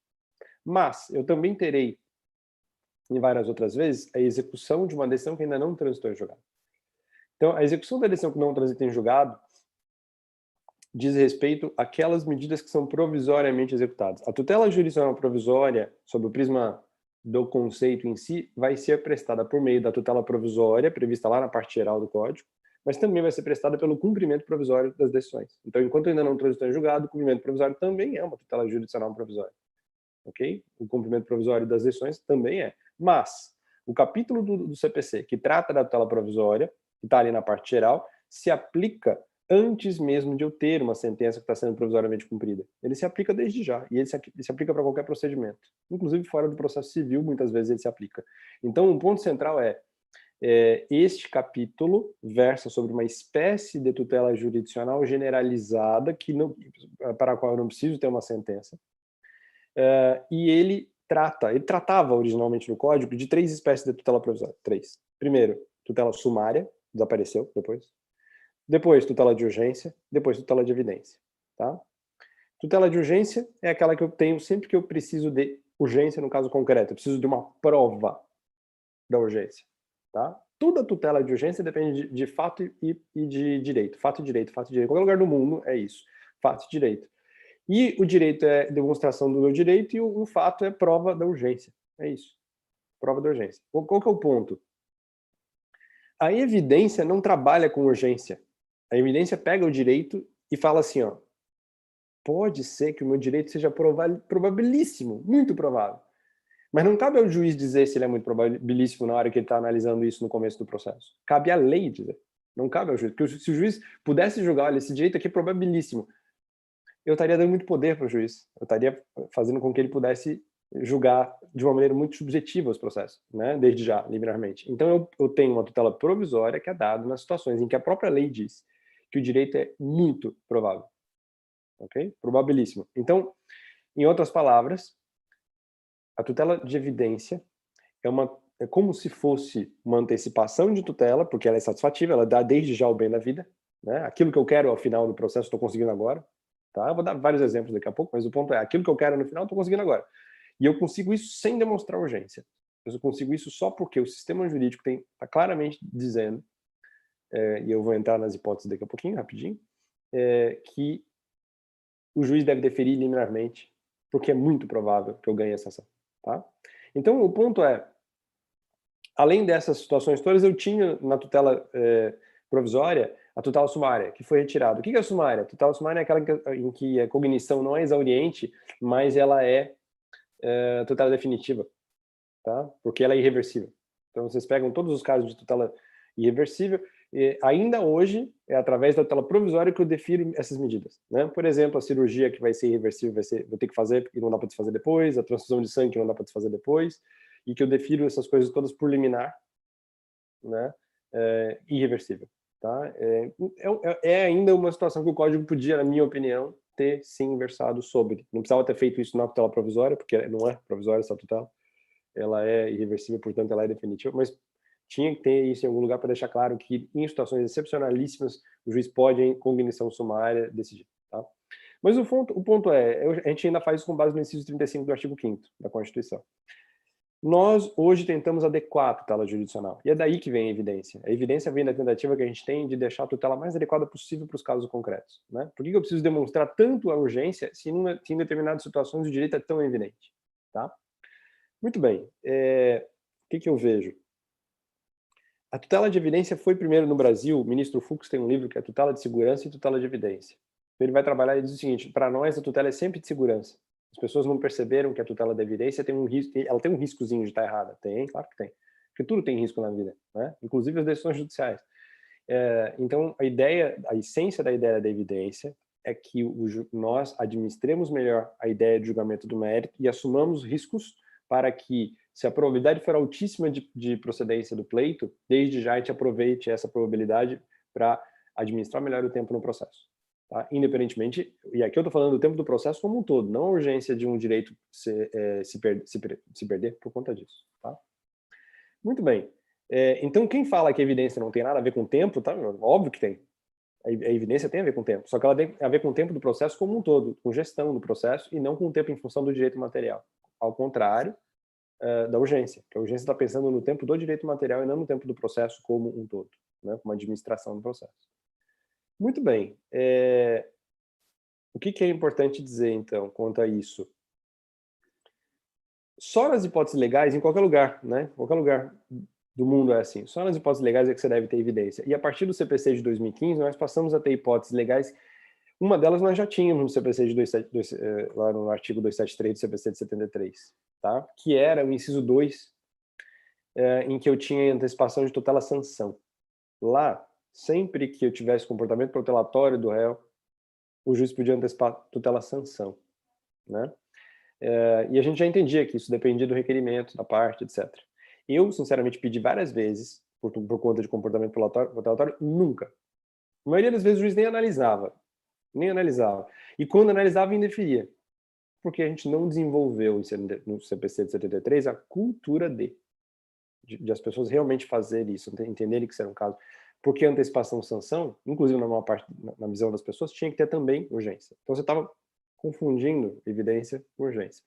Mas eu também terei, em várias outras vezes, a execução de uma decisão que ainda não transitou em julgado. Então, a execução da decisão que não transita em julgado diz respeito àquelas medidas que são provisoriamente executadas. A tutela jurisdicional provisória, sob o prisma do conceito em si, vai ser prestada por meio da tutela provisória, prevista lá na parte geral do Código, mas também vai ser prestada pelo cumprimento provisório das decisões. Então, enquanto ainda não transitou em julgado, o cumprimento provisório também é uma tutela jurisdicional provisória. Ok? O cumprimento provisório das decisões também é. Mas, o capítulo do CPC, que trata da tutela provisória, que está ali na parte geral, se aplica antes mesmo de eu ter uma sentença que está sendo provisoriamente cumprida. Ele se aplica desde já, e ele se aplica para qualquer procedimento. Inclusive fora do processo civil, muitas vezes ele se aplica. Então, o ponto central este capítulo versa sobre uma espécie de tutela jurisdicional generalizada para a qual eu não preciso ter uma sentença. E ele tratava originalmente no Código de 3 espécies de tutela provisória. 3. Primeiro, tutela sumária, desapareceu depois. Depois, tutela de urgência. Depois, tutela de evidência. Tá? Tutela de urgência é aquela que eu tenho sempre que eu preciso de urgência no caso concreto. Eu preciso de uma prova da urgência. Tá? Toda tutela de urgência depende de fato e de direito. Fato e direito, fato e direito. Em qualquer lugar do mundo é isso. Fato e direito. E o direito é demonstração do meu direito e o fato é prova da urgência. É isso. Prova da urgência. Qual que é o ponto? A evidência não trabalha com urgência. A evidência pega o direito e fala assim, ó, pode ser que o meu direito seja probabilíssimo, muito provável. Mas não cabe ao juiz dizer se ele é muito probabilíssimo na hora que ele está analisando isso no começo do processo. Cabe à lei dizer. Não cabe ao juiz. Porque se o juiz pudesse julgar, olha, esse direito aqui é probabilíssimo, eu estaria dando muito poder para o juiz. Eu estaria fazendo com que ele pudesse julgar de uma maneira muito subjetiva os processos, né? Desde já, linearmente. Então, eu tenho uma tutela provisória que é dada nas situações em que a própria lei diz que o direito é muito provável. Ok? Probabilíssimo. Então, em outras palavras, a tutela de evidência é como se fosse uma antecipação de tutela, porque ela é satisfativa, ela dá desde já o bem da vida, né? Aquilo que eu quero ao final do processo, estou conseguindo agora. Tá? Eu vou dar vários exemplos daqui a pouco, mas o ponto é, aquilo que eu quero no final, estou conseguindo agora. E eu consigo isso sem demonstrar urgência. Eu consigo isso só porque o sistema jurídico está claramente dizendo, e eu vou entrar nas hipóteses daqui a pouquinho, rapidinho, que o juiz deve deferir liminarmente, porque é muito provável que eu ganhe essa ação. Tá? Então, o ponto é, além dessas situações todas, eu tinha na tutela provisória a tutela sumária, que foi retirada. O que é a sumária? A tutela sumária é aquela em que a cognição não é exauriente, mas ela é tutela definitiva, tá? Porque ela é irreversível. Então, vocês pegam todos os casos de tutela irreversível, e ainda hoje, é através da tutela provisória que eu defiro essas medidas. Né? Por exemplo, a cirurgia que vai ser irreversível, vou ter que fazer porque não dá para desfazer depois, a transfusão de sangue que não dá para desfazer depois, e que eu defiro essas coisas todas por liminar, né? Irreversível. Tá? É ainda uma situação que o código podia, na minha opinião, ter sim versado sobre. Não precisava ter feito isso na tutela provisória, porque não é provisória essa tutela, ela é irreversível, portanto ela é definitiva, mas tinha que ter isso em algum lugar para deixar claro que em situações excepcionalíssimas o juiz pode, em cognição sumária, decidir. Tá? Mas o ponto a gente ainda faz isso com base no inciso 35 do artigo 5º da Constituição. Nós, hoje, tentamos adequar a tutela jurisdicional. E é daí que vem a evidência. A evidência vem da tentativa que a gente tem de deixar a tutela mais adequada possível para os casos concretos. Né? Por que eu preciso demonstrar tanto a urgência se em determinadas situações o direito é tão evidente? Tá? Muito bem. O que eu vejo? A tutela de evidência foi primeiro no Brasil. O ministro Fux tem um livro que é Tutela de Segurança e Tutela de Evidência. Ele vai trabalhar e diz o seguinte, para nós a tutela é sempre de segurança. As pessoas não perceberam que a tutela da evidência tem um risco, ela tem um riscozinho de estar errada. Tem, claro que tem. Porque tudo tem risco na vida, né? Inclusive as decisões judiciais. Então, a essência da ideia da evidência é que nós administremos melhor a ideia de julgamento do mérito e assumamos riscos para que, se a probabilidade for altíssima de procedência do pleito, desde já a gente aproveite essa probabilidade para administrar melhor o tempo no processo. Tá? Independentemente, e aqui eu estou falando do tempo do processo como um todo, não a urgência de um direito se perder por conta disso. Tá? Muito bem. Então, quem fala que a evidência não tem nada a ver com o tempo, tá? Óbvio que tem. A evidência tem a ver com o tempo, só que ela tem a ver com o tempo do processo como um todo, com gestão do processo e não com o tempo em função do direito material. Ao contrário da urgência, que a urgência está pensando no tempo do direito material e não no tempo do processo como um todo, né? Como administração do processo. Muito bem. O que é importante dizer, então, quanto a isso? Só nas hipóteses legais, em qualquer lugar, né? Qualquer lugar do mundo é assim. Só nas hipóteses legais é que você deve ter evidência. E a partir do CPC de 2015, nós passamos a ter hipóteses legais. Uma delas nós já tínhamos no CPC de lá no artigo 273 do CPC de 73, tá? Que era o inciso 2, em que eu tinha antecipação de tutela sanção. Lá, sempre que eu tivesse comportamento protelatório do réu, o juiz podia antecipar tutela sanção, né? E a gente já entendia que isso dependia do requerimento da parte, etc. Eu, sinceramente, pedi várias vezes, por conta de comportamento protelatório, nunca. A maioria das vezes o juiz nem analisava. E quando analisava, indeferia. Porque a gente não desenvolveu no CPC de 73 a cultura de as pessoas realmente fazerem isso, entenderem que isso era um caso. Porque a antecipação sanção, inclusive na maior parte, na visão das pessoas, tinha que ter também urgência. Então você estava confundindo evidência com urgência.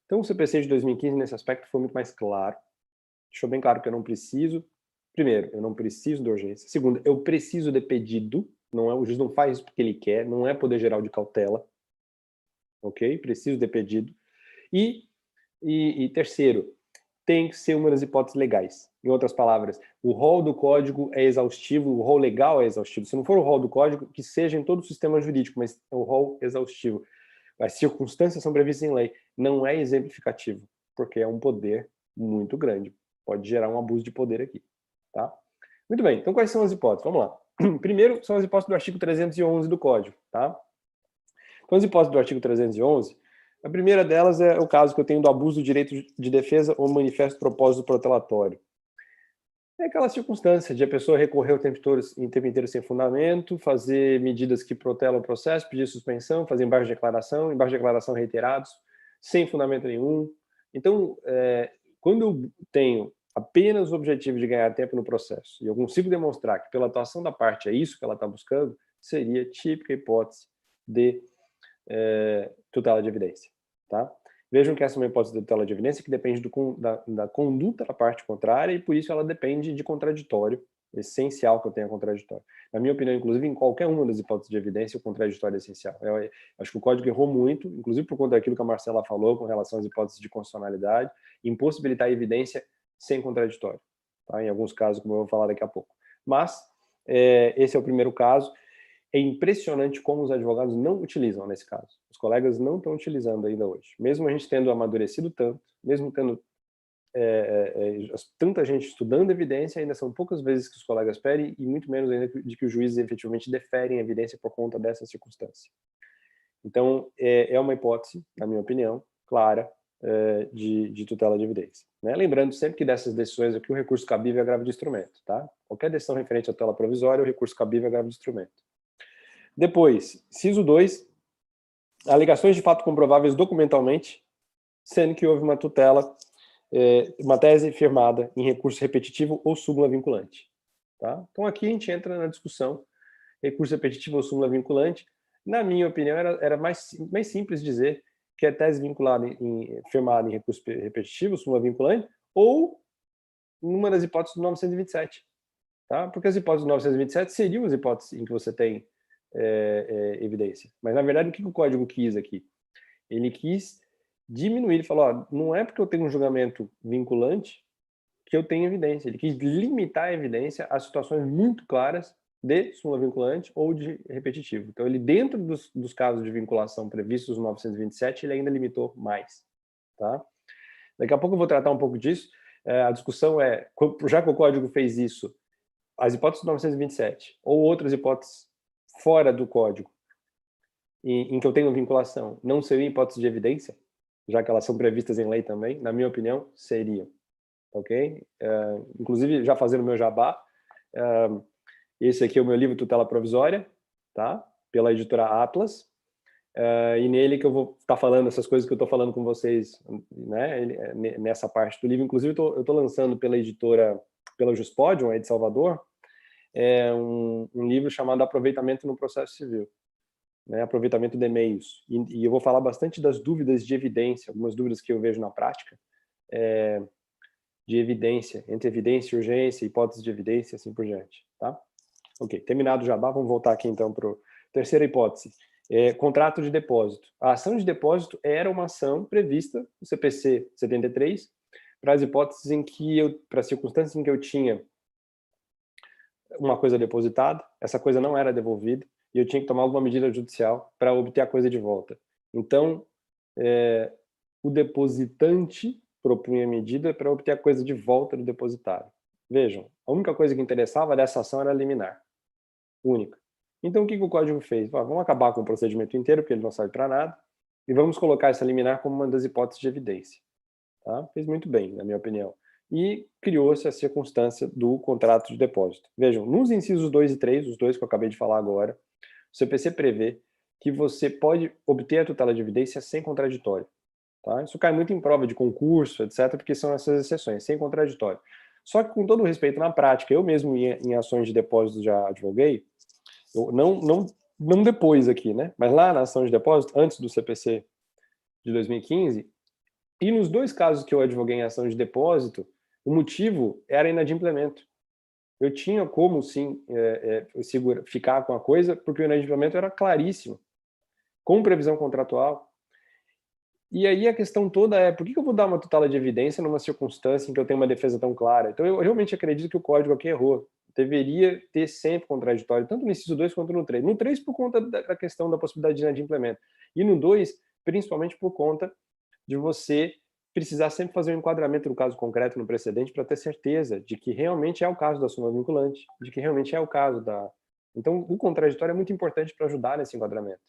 Então o CPC de 2015, nesse aspecto, foi muito mais claro. Deixou bem claro que eu não preciso, primeiro, eu não preciso de urgência. Segundo, eu preciso de pedido, não é, o juiz não faz isso porque ele quer, não é poder geral de cautela, ok? Preciso de pedido. E terceiro, tem que ser uma das hipóteses legais. Em outras palavras, o rol do código é exaustivo, o rol legal é exaustivo. Se não for o rol do código, que seja em todo o sistema jurídico, mas é o rol exaustivo. As circunstâncias são previstas em lei. Não é exemplificativo, porque é um poder muito grande. Pode gerar um abuso de poder aqui. Tá? Muito bem, então quais são as hipóteses? Vamos lá. Primeiro, são as hipóteses do artigo 311 do Código. Tá? Então, as hipóteses do artigo 311, a primeira delas é o caso que eu tenho do abuso do direito de defesa ou manifesto propósito protelatório. É aquela circunstância de a pessoa recorrer o tempo inteiro sem fundamento, fazer medidas que protelam o processo, pedir suspensão, fazer embargos de declaração reiterados, sem fundamento nenhum. Então, quando eu tenho apenas o objetivo de ganhar tempo no processo, e eu consigo demonstrar que pela atuação da parte é isso que ela está buscando, seria típica hipótese de tutela de evidência. Tá? Vejam que essa é uma hipótese de tutela de evidência que depende da conduta da parte contrária e, por isso, ela depende de contraditório. É essencial que eu tenha contraditório. Na minha opinião, inclusive, em qualquer uma das hipóteses de evidência, o contraditório é essencial. Eu acho que o Código errou muito, inclusive por conta daquilo que a Marcela falou com relação às hipóteses de constitucionalidade, impossibilitar a evidência sem contraditório. Tá? Em alguns casos, como eu vou falar daqui a pouco. Mas, esse é o primeiro caso. É impressionante como os advogados não utilizam nesse caso. Os colegas não estão utilizando ainda hoje. Mesmo a gente tendo amadurecido tanto, mesmo tendo tanta gente estudando evidência, ainda são poucas vezes que os colegas pedem e muito menos ainda de que os juízes efetivamente deferem a evidência por conta dessa circunstância. Então, é uma hipótese, na minha opinião, clara de tutela de evidência. Né? Lembrando sempre que dessas decisões aqui o recurso cabível é agravo de instrumento. Tá? Qualquer decisão referente à tutela provisória, o recurso cabível é agravo de instrumento. Depois, inciso 2, alegações de fato comprováveis documentalmente, sendo que houve uma tutela, uma tese firmada em recurso repetitivo ou súmula vinculante. Tá? Então aqui a gente entra na discussão, recurso repetitivo ou súmula vinculante. Na minha opinião, era mais simples dizer que é tese vinculada firmada em recurso repetitivo, súmula vinculante, ou numa das hipóteses do 927. Tá? Porque as hipóteses do 927 seriam as hipóteses em que você tem evidência. Mas, na verdade, o que o Código quis aqui? Ele quis diminuir, ele falou, ó, não é porque eu tenho um julgamento vinculante que eu tenho evidência. Ele quis limitar a evidência a situações muito claras de súmula vinculante ou de repetitivo. Então, ele, dentro dos casos de vinculação previstos no 927, ele ainda limitou mais. Tá? Daqui a pouco eu vou tratar um pouco disso. A discussão é, já que o Código fez isso, as hipóteses do 927 ou outras hipóteses fora do Código, em que eu tenho vinculação, não seriam hipóteses de evidência, já que elas são previstas em lei também? Na minha opinião, seriam. Ok? Inclusive, já fazendo o meu jabá, esse aqui é o meu livro Tutela Provisória, tá? Pela editora Atlas, e nele que eu vou estar falando essas coisas que eu estou falando com vocês, né? Nessa parte do livro. Inclusive, eu estou lançando pela editora, pela Juspodium, aí de Salvador, um livro chamado Aproveitamento no Processo Civil, né, aproveitamento de meios, e eu vou falar bastante das dúvidas de evidência, algumas dúvidas que eu vejo na prática, de evidência, entre evidência e urgência, hipótese de evidência, assim por diante, tá? Ok, terminado o jabá, vamos voltar aqui então para a terceira hipótese, contrato de depósito. A ação de depósito era uma ação prevista no CPC 73, para as hipóteses em que para as circunstâncias em que eu tinha uma coisa depositada, essa coisa não era devolvida, e eu tinha que tomar alguma medida judicial para obter a coisa de volta. Então, o depositante propunha medida para obter a coisa de volta do depositário. Vejam, a única coisa que interessava dessa ação era liminar. Única. Então, o que o Código fez? Vamos acabar com o procedimento inteiro, porque ele não serve para nada, e vamos colocar essa liminar como uma das hipóteses de evidência. Tá? Fez muito bem, na minha opinião. E criou-se a circunstância do contrato de depósito. Vejam, nos incisos 2 e 3, os dois que eu acabei de falar agora, o CPC prevê que você pode obter a tutela de evidência sem contraditório. Tá? Isso cai muito em prova de concurso, etc., porque são essas exceções, sem contraditório. Só que, com todo o respeito, na prática, eu mesmo em ações de depósito já advoguei, eu, não depois aqui, né? Mas lá na ação de depósito, antes do CPC de 2015, e nos dois casos que eu advoguei em ação de depósito, o motivo era inadimplemento. Eu tinha como, sim, ficar com a coisa, porque o inadimplemento era claríssimo, com previsão contratual. E aí a questão toda é, por que eu vou dar uma tutela de evidência numa circunstância em que eu tenho uma defesa tão clara? Então eu realmente acredito que o código aqui errou. Deveria ter sempre contraditório, tanto no inciso 2 quanto no 3. No 3, por conta da questão da possibilidade de inadimplemento. E no 2, principalmente por conta de você precisar sempre fazer um enquadramento do caso concreto no precedente para ter certeza de que realmente é o caso da súmula vinculante, de que realmente é o caso da... Então, o contraditório é muito importante para ajudar nesse enquadramento.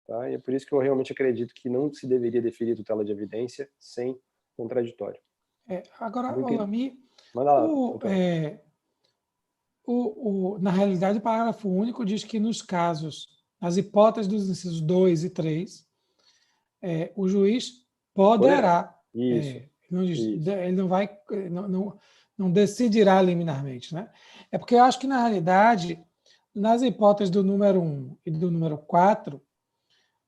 Tá? E é por isso que eu realmente acredito que não se deveria deferir tutela de evidência sem contraditório. Agora, Olami, manda lá. Na realidade, o parágrafo único diz que nos casos, nas hipóteses dos incisos 2 e 3, o juiz poderá. Isso. Ele não vai, não decidirá liminarmente, né? É porque eu acho que, na realidade, nas hipóteses do número 1 e do número 4,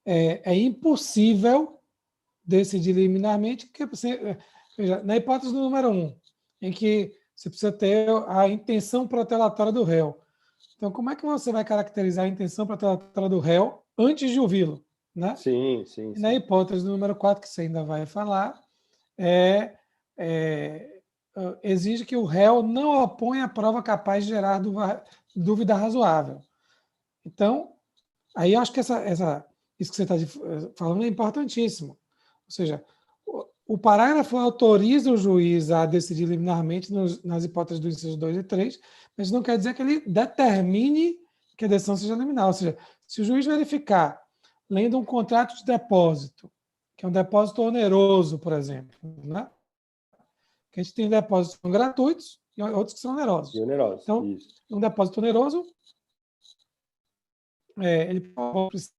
é impossível decidir liminarmente, porque você, veja, na hipótese do número 1, em que você precisa ter a intenção protelatória do réu. Então, como é que você vai caracterizar a intenção protelatória do réu antes de ouvi-lo? Né? Sim. E na hipótese do número 4, que você ainda vai falar, exige que o réu não opõe a prova capaz de gerar dúvida razoável. Então, aí eu acho que isso que você está falando é importantíssimo. Ou seja, o parágrafo autoriza o juiz a decidir liminarmente nas hipóteses dos incisos 2 e 3, mas não quer dizer que ele determine que a decisão seja liminar. Ou seja, se o juiz verificar, lendo um contrato de depósito, que é um depósito oneroso, por exemplo, né? Que a gente tem depósitos que são gratuitos e outros que são onerosos. Então, isso. um depósito oneroso, ele pode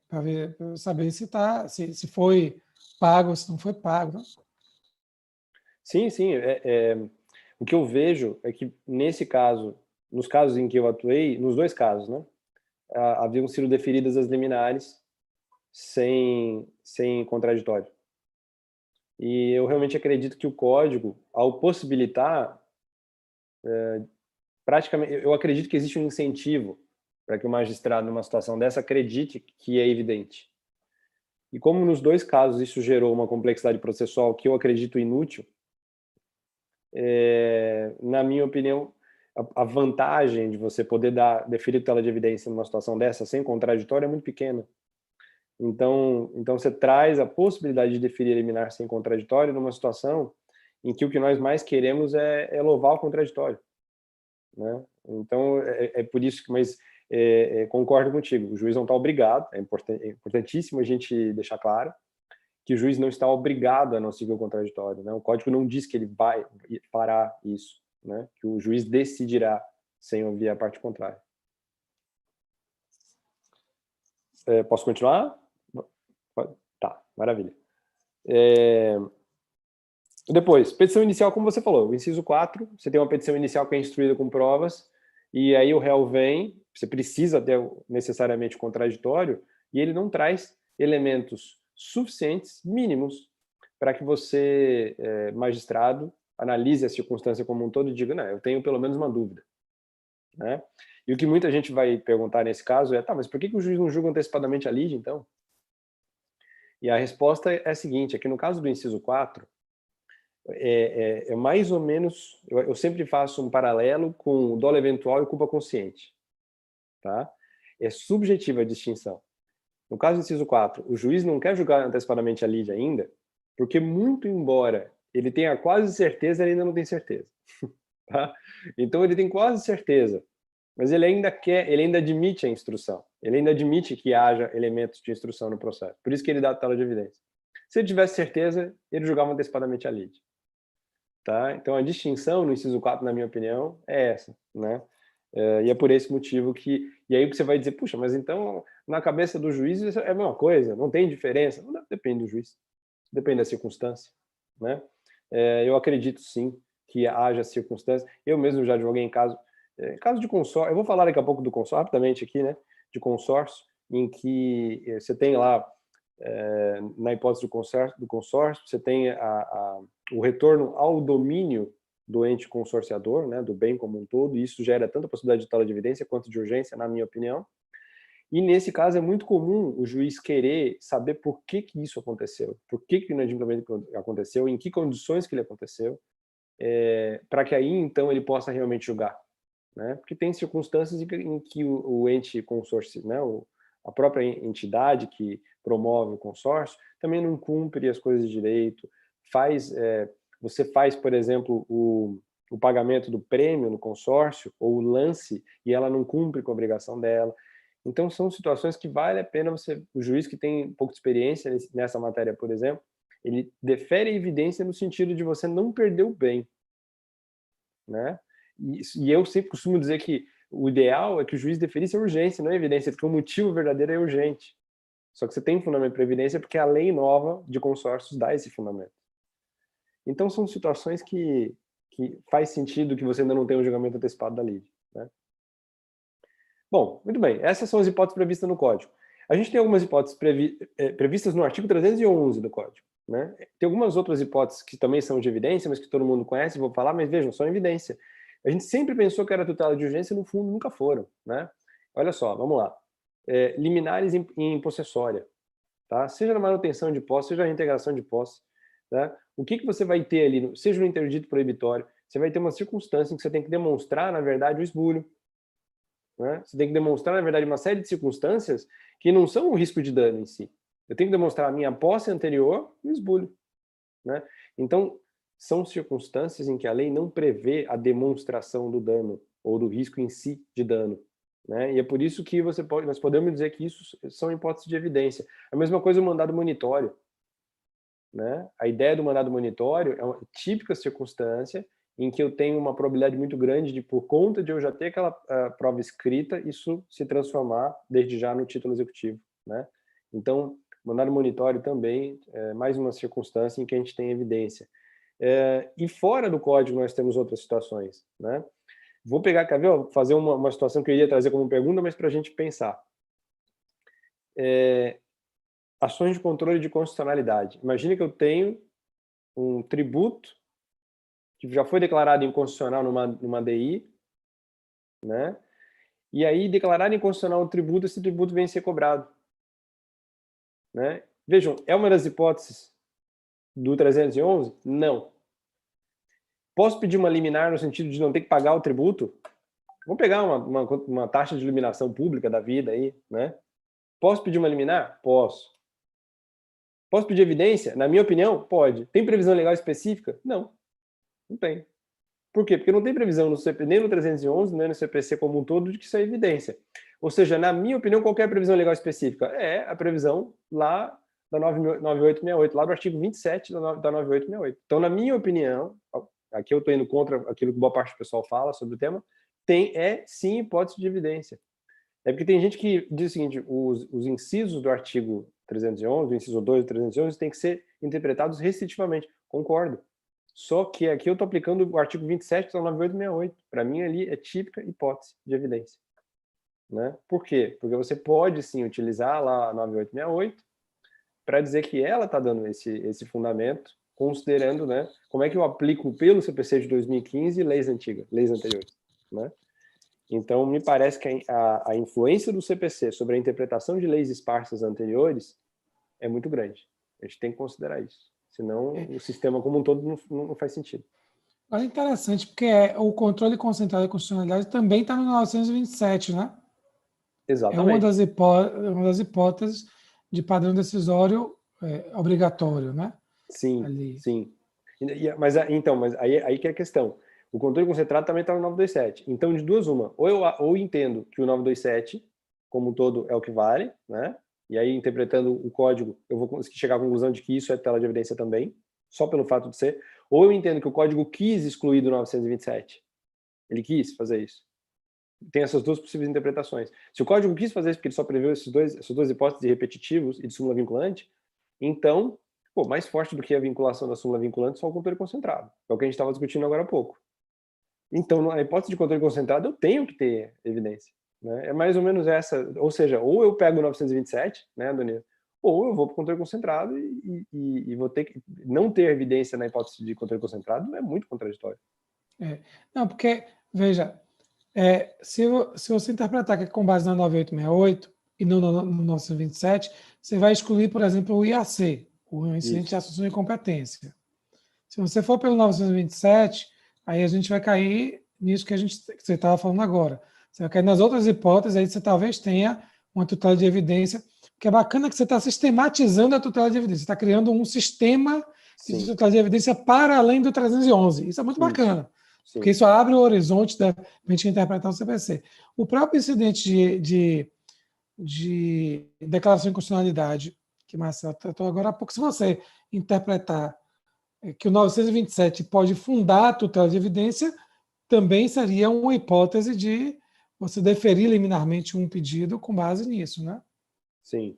para saber se foi pago ou se não foi pago. Né? Sim. O que eu vejo é que, nesse caso, nos casos em que eu atuei, nos dois casos, né, haviam sido deferidas as liminares sem contraditório. E eu realmente acredito que o código, ao possibilitar, praticamente, eu acredito que existe um incentivo para que o magistrado, numa situação dessa, acredite que é evidente. E como nos dois casos isso gerou uma complexidade processual que eu acredito inútil, na minha opinião, a vantagem de você poder deferir tutela de evidência numa situação dessa sem contraditório é muito pequena. Então você traz a possibilidade de deferir liminar sem contraditório numa situação em que o que nós mais queremos é louvar o contraditório. Né? Então, é por isso que, mas concordo contigo, o juiz não está obrigado, é importantíssimo a gente deixar claro que o juiz não está obrigado a não seguir o contraditório. Né? O código não diz que ele vai parar isso, né? Que o juiz decidirá sem ouvir a parte contrária. Posso continuar? Tá, maravilha. Depois, petição inicial, como você falou, o inciso 4, você tem uma petição inicial que é instruída com provas, e aí o réu vem, você precisa ter necessariamente o contraditório, e ele não traz elementos suficientes, mínimos, para que você, magistrado, analise a circunstância como um todo e diga, não, eu tenho pelo menos uma dúvida. Né? E o que muita gente vai perguntar nesse caso é, tá, mas por que o juiz não julga antecipadamente a lide, então? E a resposta é a seguinte, é que no caso do inciso 4, é mais ou menos, eu sempre faço um paralelo com dolo eventual e culpa consciente. Tá? É subjetiva a distinção. No caso do inciso 4, o juiz não quer julgar antecipadamente a lide ainda, porque muito embora ele tenha quase certeza, ele ainda não tem certeza. Tá? Então ele tem quase certeza, mas ele ainda admite a instrução, ele ainda admite que haja elementos de instrução no processo. Por isso que ele dá a tela de evidência. Se ele tivesse certeza, ele julgava antecipadamente a lide. Tá? Então a distinção no inciso 4, na minha opinião, é essa, né? E é por esse motivo que... E aí você vai dizer, puxa, mas então na cabeça do juiz isso é a mesma coisa, não tem diferença? Não, depende do juiz, depende da circunstância, né? Eu acredito sim que haja circunstâncias. Eu mesmo já advoguei em caso de consórcio, eu vou falar daqui a pouco do consórcio, rapidamente aqui, né? De consórcio, em que você tem lá, na hipótese do consórcio, você tem o retorno ao domínio do ente consorciador, né, do bem como um todo, e isso gera tanto a possibilidade de tela de evidência quanto de urgência, na minha opinião. E nesse caso é muito comum o juiz querer saber por que isso aconteceu, por que o inadimplemento aconteceu, em que condições que ele aconteceu, para que aí então ele possa realmente julgar, né? Porque tem circunstâncias em que o ente consórcio, né, a própria entidade que promove o consórcio também não cumpre as coisas de direito, você faz, por exemplo, o pagamento do prêmio no consórcio, ou o lance, e ela não cumpre com a obrigação dela. Então, são situações que vale a pena o juiz que tem um pouco de experiência nessa matéria, por exemplo, ele defere evidência no sentido de você não perder o bem, né? E eu sempre costumo dizer que o ideal é que o juiz deferisse a urgência, não a evidência, porque o motivo verdadeiro é urgente. Só que você tem fundamento para evidência porque a lei nova de consórcios dá esse fundamento. Então, são situações que faz sentido que você ainda não tenha um julgamento antecipado da lide, né? Bom, muito bem. Essas são as hipóteses previstas no Código. A gente tem algumas hipóteses previstas no artigo 311 do Código, né? Tem algumas outras hipóteses que também são de evidência, mas que todo mundo conhece, vou falar, mas vejam, são evidência. A gente sempre pensou que era tutela de urgência, no fundo nunca foram, né? Olha só, vamos lá. Liminares em possessória, tá? Seja na manutenção de posse, seja na integração de posse, né? O que você vai ter ali, seja no interdito proibitório, você vai ter uma circunstância em que você tem que demonstrar, na verdade, o esbulho, né? Você tem que demonstrar, na verdade, uma série de circunstâncias que não são o risco de dano em si. Eu tenho que demonstrar a minha posse anterior e o esbulho, né? Então, são circunstâncias em que a lei não prevê a demonstração do dano ou do risco em si de dano, né? E é por isso que nós podemos dizer que isso são hipóteses de evidência. A mesma coisa o mandado monitório, né? A ideia do mandado monitório é uma típica circunstância em que eu tenho uma probabilidade muito grande de, por conta de eu já ter aquela prova escrita, isso se transformar desde já no título executivo, né? Então, mandado monitório também é mais uma circunstância em que a gente tem evidência. E fora do código nós temos outras situações, né? Vou pegar, quer ver, fazer uma situação que eu iria trazer como pergunta, mas para a gente pensar. Ações de controle de constitucionalidade. Imagine que eu tenho um tributo que já foi declarado inconstitucional numa DI, né? E aí, declarado inconstitucional o tributo, esse tributo vem ser cobrado, né? Vejam, é uma das hipóteses do 311? Não. Posso pedir uma liminar no sentido de não ter que pagar o tributo? Vamos pegar uma taxa de iluminação pública da vida aí, né? Posso pedir uma liminar? Posso. Posso pedir evidência? Na minha opinião, pode. Tem previsão legal específica? Não. Não tem. Por quê? Porque não tem previsão nem no 311, nem no CPC como um todo, de que isso é evidência. Ou seja, na minha opinião, qual é a previsão legal específica? É a previsão lá da 9868, lá do artigo 27 da 9868. Então, na minha opinião, aqui eu estou indo contra aquilo que boa parte do pessoal fala sobre o tema, sim hipótese de evidência. É porque tem gente que diz o seguinte, os incisos do artigo 311, o inciso 2 do 311, têm que ser interpretados restritivamente. Concordo. Só que aqui eu estou aplicando o artigo 27 da 9868. Para mim, ali é típica hipótese de evidência, né? Por quê? Porque você pode, sim, utilizar lá a 9868 para dizer que ela está dando esse fundamento, considerando, né, como é que eu aplico pelo CPC de 2015 leis antigas, leis anteriores, né? Então, me parece que a influência do CPC sobre a interpretação de leis esparsas anteriores é muito grande. A gente tem que considerar isso. Senão, o sistema como um todo não faz sentido. Mas é interessante, porque o controle concentrado da constitucionalidade também está no 927, né? Exatamente. É uma das hipóteses de padrão decisório obrigatório, né? Sim, ali. Sim. Mas aí que é a questão. O controle concentrado também está no 927. Então, de duas uma. Ou eu entendo que o 927, como um todo, é o que vale, né? E aí, interpretando o código, eu vou conseguir chegar à conclusão de que isso é tutela de evidência também, só pelo fato de ser. Ou eu entendo que o código quis excluir do 927. Ele quis fazer isso. Tem essas duas possíveis interpretações. Se o código quis fazer isso porque ele só preveu essas duas hipóteses de repetitivos e de súmula vinculante, então, mais forte do que a vinculação da súmula vinculante só o controle concentrado. É o que a gente estava discutindo agora há pouco. Então, na hipótese de controle concentrado, eu tenho que ter evidência. Né? É mais ou menos essa. Ou seja, ou eu pego o 927, né, Adonis, ou eu vou para o controle concentrado e vou ter que não ter evidência na hipótese de controle concentrado é muito contraditório. Não, porque, veja, se você interpretar que é com base na 9868 e não no 927, você vai excluir, por exemplo, o IAC, o incidente de assunção de incompetência. Se você for pelo 927, aí a gente vai cair nisso que você estava falando agora. Você vai cair nas outras hipóteses, aí você talvez tenha uma tutela de evidência, porque é bacana que você está sistematizando a tutela de evidência, você está criando um sistema de tutela de evidência para além do 311. Isso é muito bacana. Sim. Porque isso abre o horizonte da gente interpretar o CPC. O próprio incidente de declaração de inconstitucionalidade, que Marcelo tratou agora há pouco, se você interpretar que o 927 pode fundar a tutela de evidência, também seria uma hipótese de você deferir liminarmente um pedido com base nisso, né? Sim.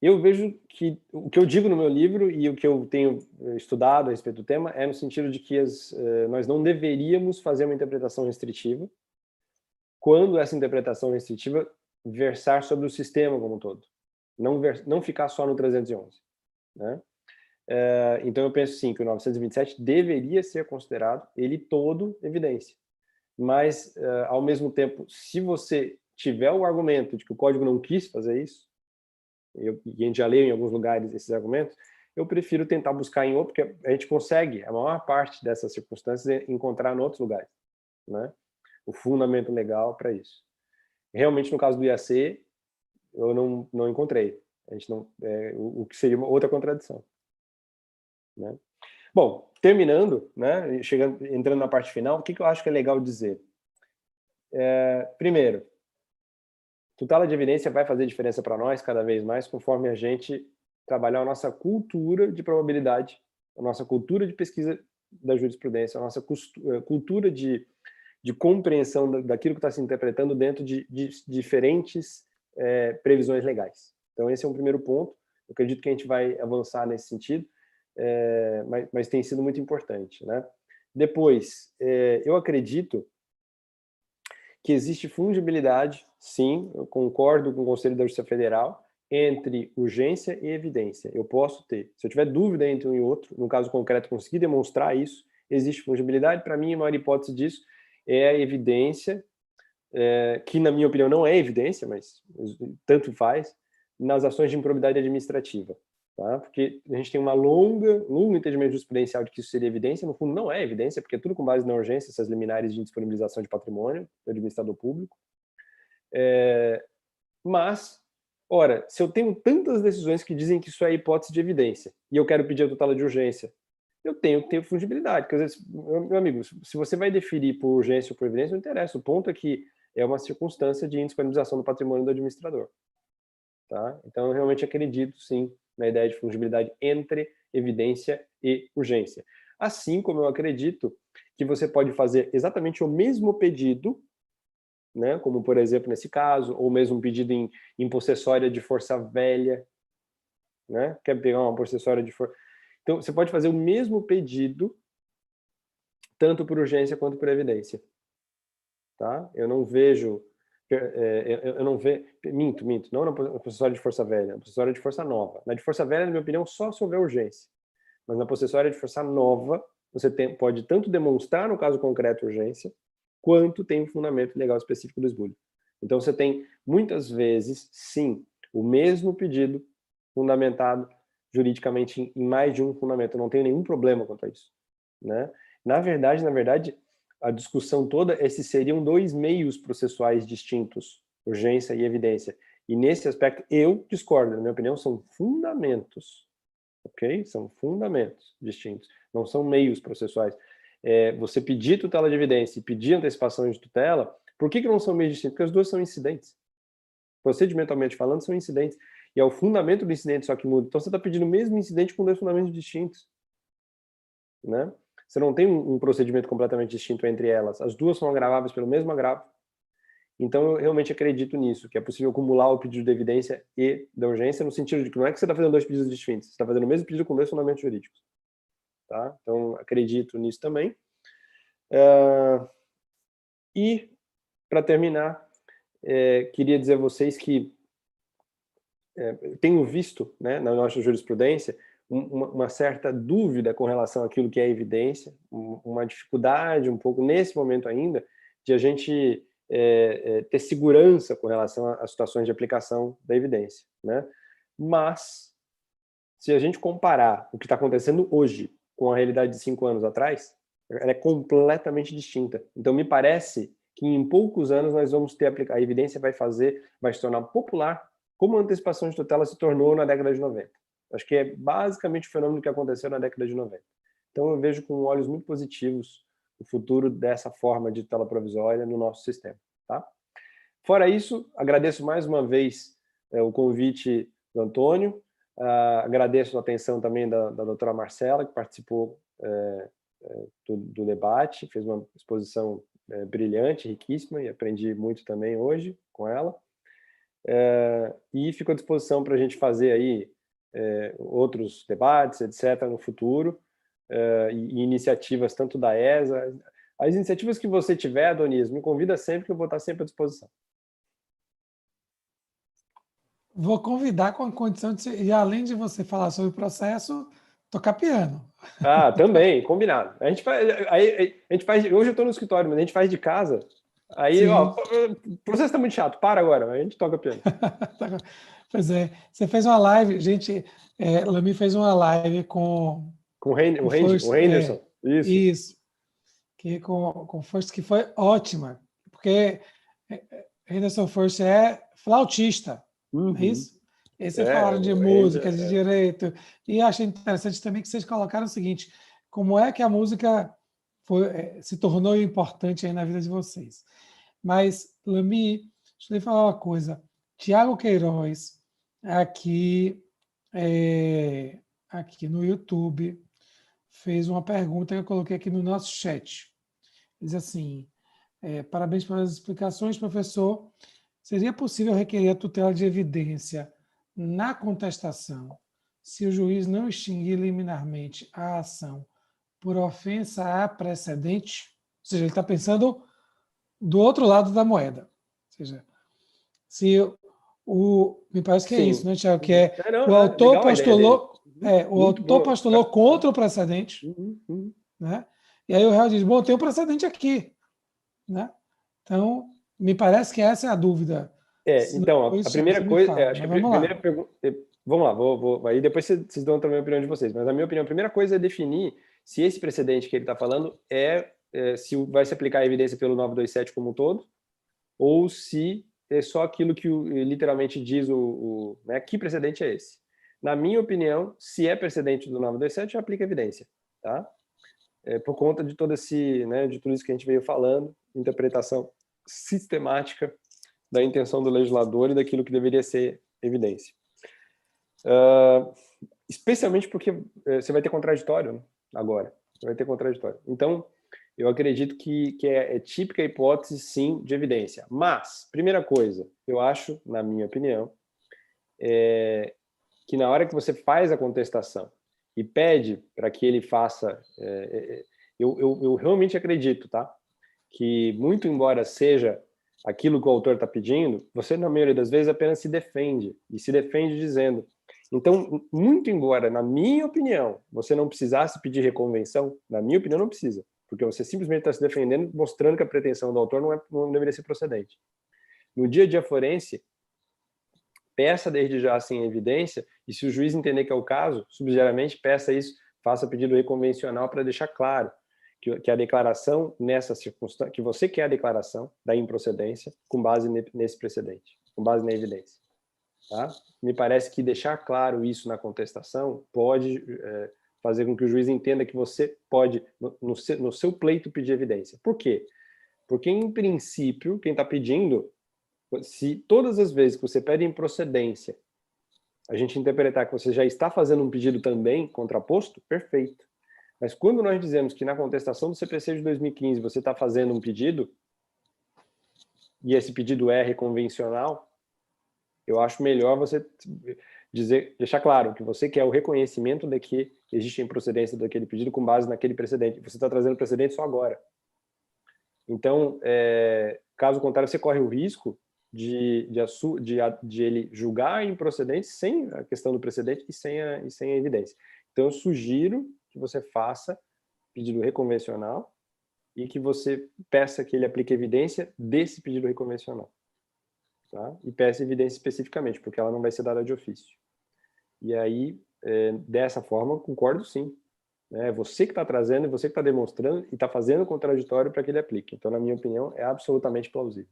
Eu vejo que o que eu digo no meu livro e o que eu tenho estudado a respeito do tema é no sentido de que nós não deveríamos fazer uma interpretação restritiva quando essa interpretação restritiva versar sobre o sistema como um todo. Não ficar só no 311. Né? Então eu penso sim que o 927 deveria ser considerado ele todo evidência. Mas, ao mesmo tempo, se você tiver o argumento de que o código não quis fazer isso, e a gente já leu em alguns lugares esses argumentos, eu prefiro tentar buscar em outro, porque a gente consegue, a maior parte dessas circunstâncias, encontrar em outros lugares, né? O fundamento legal para isso. Realmente, no caso do IAC, eu não encontrei. A gente não, o que seria uma outra contradição. Né? Bom, terminando, né, entrando na parte final, o que eu acho que é legal dizer? Primeiro, tutela de evidência vai fazer diferença para nós cada vez mais conforme a gente trabalhar a nossa cultura de probabilidade, a nossa cultura de pesquisa da jurisprudência, a nossa cultura de compreensão daquilo que está se interpretando dentro de diferentes previsões legais. Então, esse é um primeiro ponto. Eu acredito que a gente vai avançar nesse sentido, mas tem sido muito importante. Né? Depois, eu acredito que existe fungibilidade, sim, eu concordo com o Conselho da Justiça Federal, entre urgência e evidência. Eu posso ter. Se eu tiver dúvida entre um e outro, no caso concreto, conseguir demonstrar isso, existe fungibilidade. Para mim, a maior hipótese disso é a evidência, que na minha opinião não é evidência, mas tanto faz, nas ações de improbidade administrativa. Tá? Porque a gente tem uma longo entendimento jurisprudencial de que isso seria evidência, no fundo não é evidência, porque é tudo com base na urgência, essas liminares de indisponibilização de patrimônio do administrador público. Mas, ora, se eu tenho tantas decisões que dizem que isso é hipótese de evidência, e eu quero pedir a tutela de urgência, eu tenho que ter fungibilidade, porque às vezes, meu amigo, se você vai deferir por urgência ou por evidência, não interessa, o ponto é que é uma circunstância de indisponibilização do patrimônio do administrador. Tá? Então, eu realmente acredito, sim, na ideia de fungibilidade entre evidência e urgência. Assim como eu acredito que você pode fazer exatamente o mesmo pedido, né, como, por exemplo, nesse caso, ou mesmo um pedido em possessória de força velha, né? Quer pegar uma possessória de força... Então, você pode fazer o mesmo pedido, tanto por urgência quanto por evidência. Tá? Eu não vejo... eu não vejo... Minto. Não na possessória de força velha, na possessória de força nova. Na de força velha, na minha opinião, só se houver urgência. Mas na possessória de força nova, você pode tanto demonstrar, no caso concreto, urgência, quanto tem um fundamento legal específico do esbulho. Então, você tem, muitas vezes, sim, o mesmo pedido fundamentado juridicamente em mais de um fundamento. Eu não tenho nenhum problema quanto a isso, né? Na verdade, a discussão toda é se seriam dois meios processuais distintos, urgência e evidência. E nesse aspecto eu discordo, na minha opinião, são fundamentos, ok? São fundamentos distintos, não são meios processuais. Você pedir tutela de evidência e pedir antecipação de tutela, por que não são meios distintos? Porque as duas são incidentes. Procedimentalmente falando, são incidentes. E é o fundamento do incidente só que muda. Então você está pedindo o mesmo incidente com dois fundamentos distintos, né? Você não tem um procedimento completamente distinto entre elas. As duas são agraváveis pelo mesmo agravo. Então, eu realmente acredito nisso, que é possível acumular o pedido de evidência e da urgência, no sentido de que não é que você está fazendo dois pedidos distintos, você está fazendo o mesmo pedido com dois fundamentos jurídicos. Tá? Então, acredito nisso também. E, para terminar, queria dizer a vocês que tenho visto, né, na nossa jurisprudência, uma certa dúvida com relação àquilo que é evidência, uma dificuldade um pouco, nesse momento ainda, de a gente ter segurança com relação às situações de aplicação da evidência, né? Mas, se a gente comparar o que está acontecendo hoje com a realidade de 5 anos atrás, ela é completamente distinta. Então, me parece que em poucos anos nós vamos ter a evidência vai se tornar popular, como a antecipação de tutela se tornou na década de 90. Acho que é basicamente o fenômeno que aconteceu na década de 90. Então, eu vejo com olhos muito positivos o futuro dessa forma de tutela provisória no nosso sistema. Tá? Fora isso, agradeço mais uma vez o convite do Antônio, agradeço a atenção também da doutora Marcela, que participou do debate, fez uma exposição brilhante, riquíssima, e aprendi muito também hoje com ela. E fico à disposição para a gente fazer aí outros debates, etc., no futuro, e iniciativas tanto da ESA. As iniciativas que você tiver, Adonis, me convida sempre, que eu vou estar sempre à disposição. Vou convidar com a condição de, e além de você falar sobre o processo, tocar piano. Também, combinado. A gente faz, hoje eu estou no escritório, mas a gente faz de casa. Aí, Sim. ó, o processo está muito chato, para agora, a gente toca piano. Pois é, você fez uma live, gente, Lamy fez uma live com o Henderson. Isso. Com First, que foi ótima, porque Henderson First é flautista, não é isso? E aí vocês falaram de música, de direito, e achei interessante também que vocês colocaram o seguinte, como é que a música se tornou importante aí na vida de vocês. Mas, Lamy, deixa eu lhe falar uma coisa. Tiago Queiroz, aqui no YouTube, fez uma pergunta que eu coloquei aqui no nosso chat. Diz assim, parabéns pelas explicações, professor. Seria possível requerer a tutela de evidência na contestação se o juiz não extinguir liminarmente a ação por ofensa a precedente? Ou seja, ele está pensando do outro lado da moeda. Ou seja, se me parece que é isso, né, Tiago? Que o autor postulou contra o precedente, né? E aí o réu diz, bom, tem um precedente aqui, né? Então, me parece que essa é a dúvida. Então, a primeira coisa, acho que a primeira pergunta, vamos lá, aí depois vocês dão também a opinião de vocês, mas a minha opinião, a primeira coisa é definir se esse precedente que ele está falando se vai se aplicar a evidência pelo 927 como um todo, ou se é só aquilo que literalmente diz né, que precedente é esse. Na minha opinião, se é precedente do 927, aplica evidência, tá? Por conta de todo né, de tudo isso que a gente veio falando, interpretação sistemática da intenção do legislador e daquilo que deveria ser evidência. Especialmente porque você vai ter contraditório, né, agora. Você vai ter contraditório. Então, eu acredito que é típica a hipótese, sim, de evidência. Mas, primeira coisa, eu acho, na minha opinião, que na hora que você faz a contestação e pede para que ele faça... eu realmente acredito, tá? Que, muito embora seja aquilo que o autor está pedindo, você, na maioria das vezes, apenas se defende. E se defende dizendo... Então, muito embora, na minha opinião, você não precisasse pedir reconvenção, na minha opinião, não precisa. Porque você simplesmente está se defendendo, mostrando que a pretensão do autor não deveria ser procedente. No dia a dia forense, peça desde já sem evidência, e se o juiz entender que é o caso, subsidiariamente peça isso, faça pedido reconvencional para deixar claro que a declaração nessa circunstância, que você quer a declaração da improcedência com base nesse precedente, com base na evidência. Tá? Me parece que deixar claro isso na contestação pode fazer com que o juiz entenda que você pode, no seu pleito, pedir evidência. Por quê? Porque, em princípio, quem está pedindo, se todas as vezes que você pede improcedência, a gente interpretar que você já está fazendo um pedido também contraposto, perfeito. Mas quando nós dizemos que na contestação do CPC de 2015 você está fazendo um pedido, e esse pedido é reconvencional, eu acho melhor você deixar claro que você quer o reconhecimento de que existe a improcedência daquele pedido com base naquele precedente. Você está trazendo precedente só agora. Então, caso contrário, você corre o risco de ele julgar a improcedente sem a questão do precedente e sem a evidência. Então, eu sugiro que você faça pedido reconvencional e que você peça que ele aplique evidência desse pedido reconvencional. Tá? E peça evidência especificamente, porque ela não vai ser dada de ofício. E aí, dessa forma, concordo sim. É você que está trazendo, você que está demonstrando e está fazendo o contraditório para que ele aplique. Então, na minha opinião, é absolutamente plausível.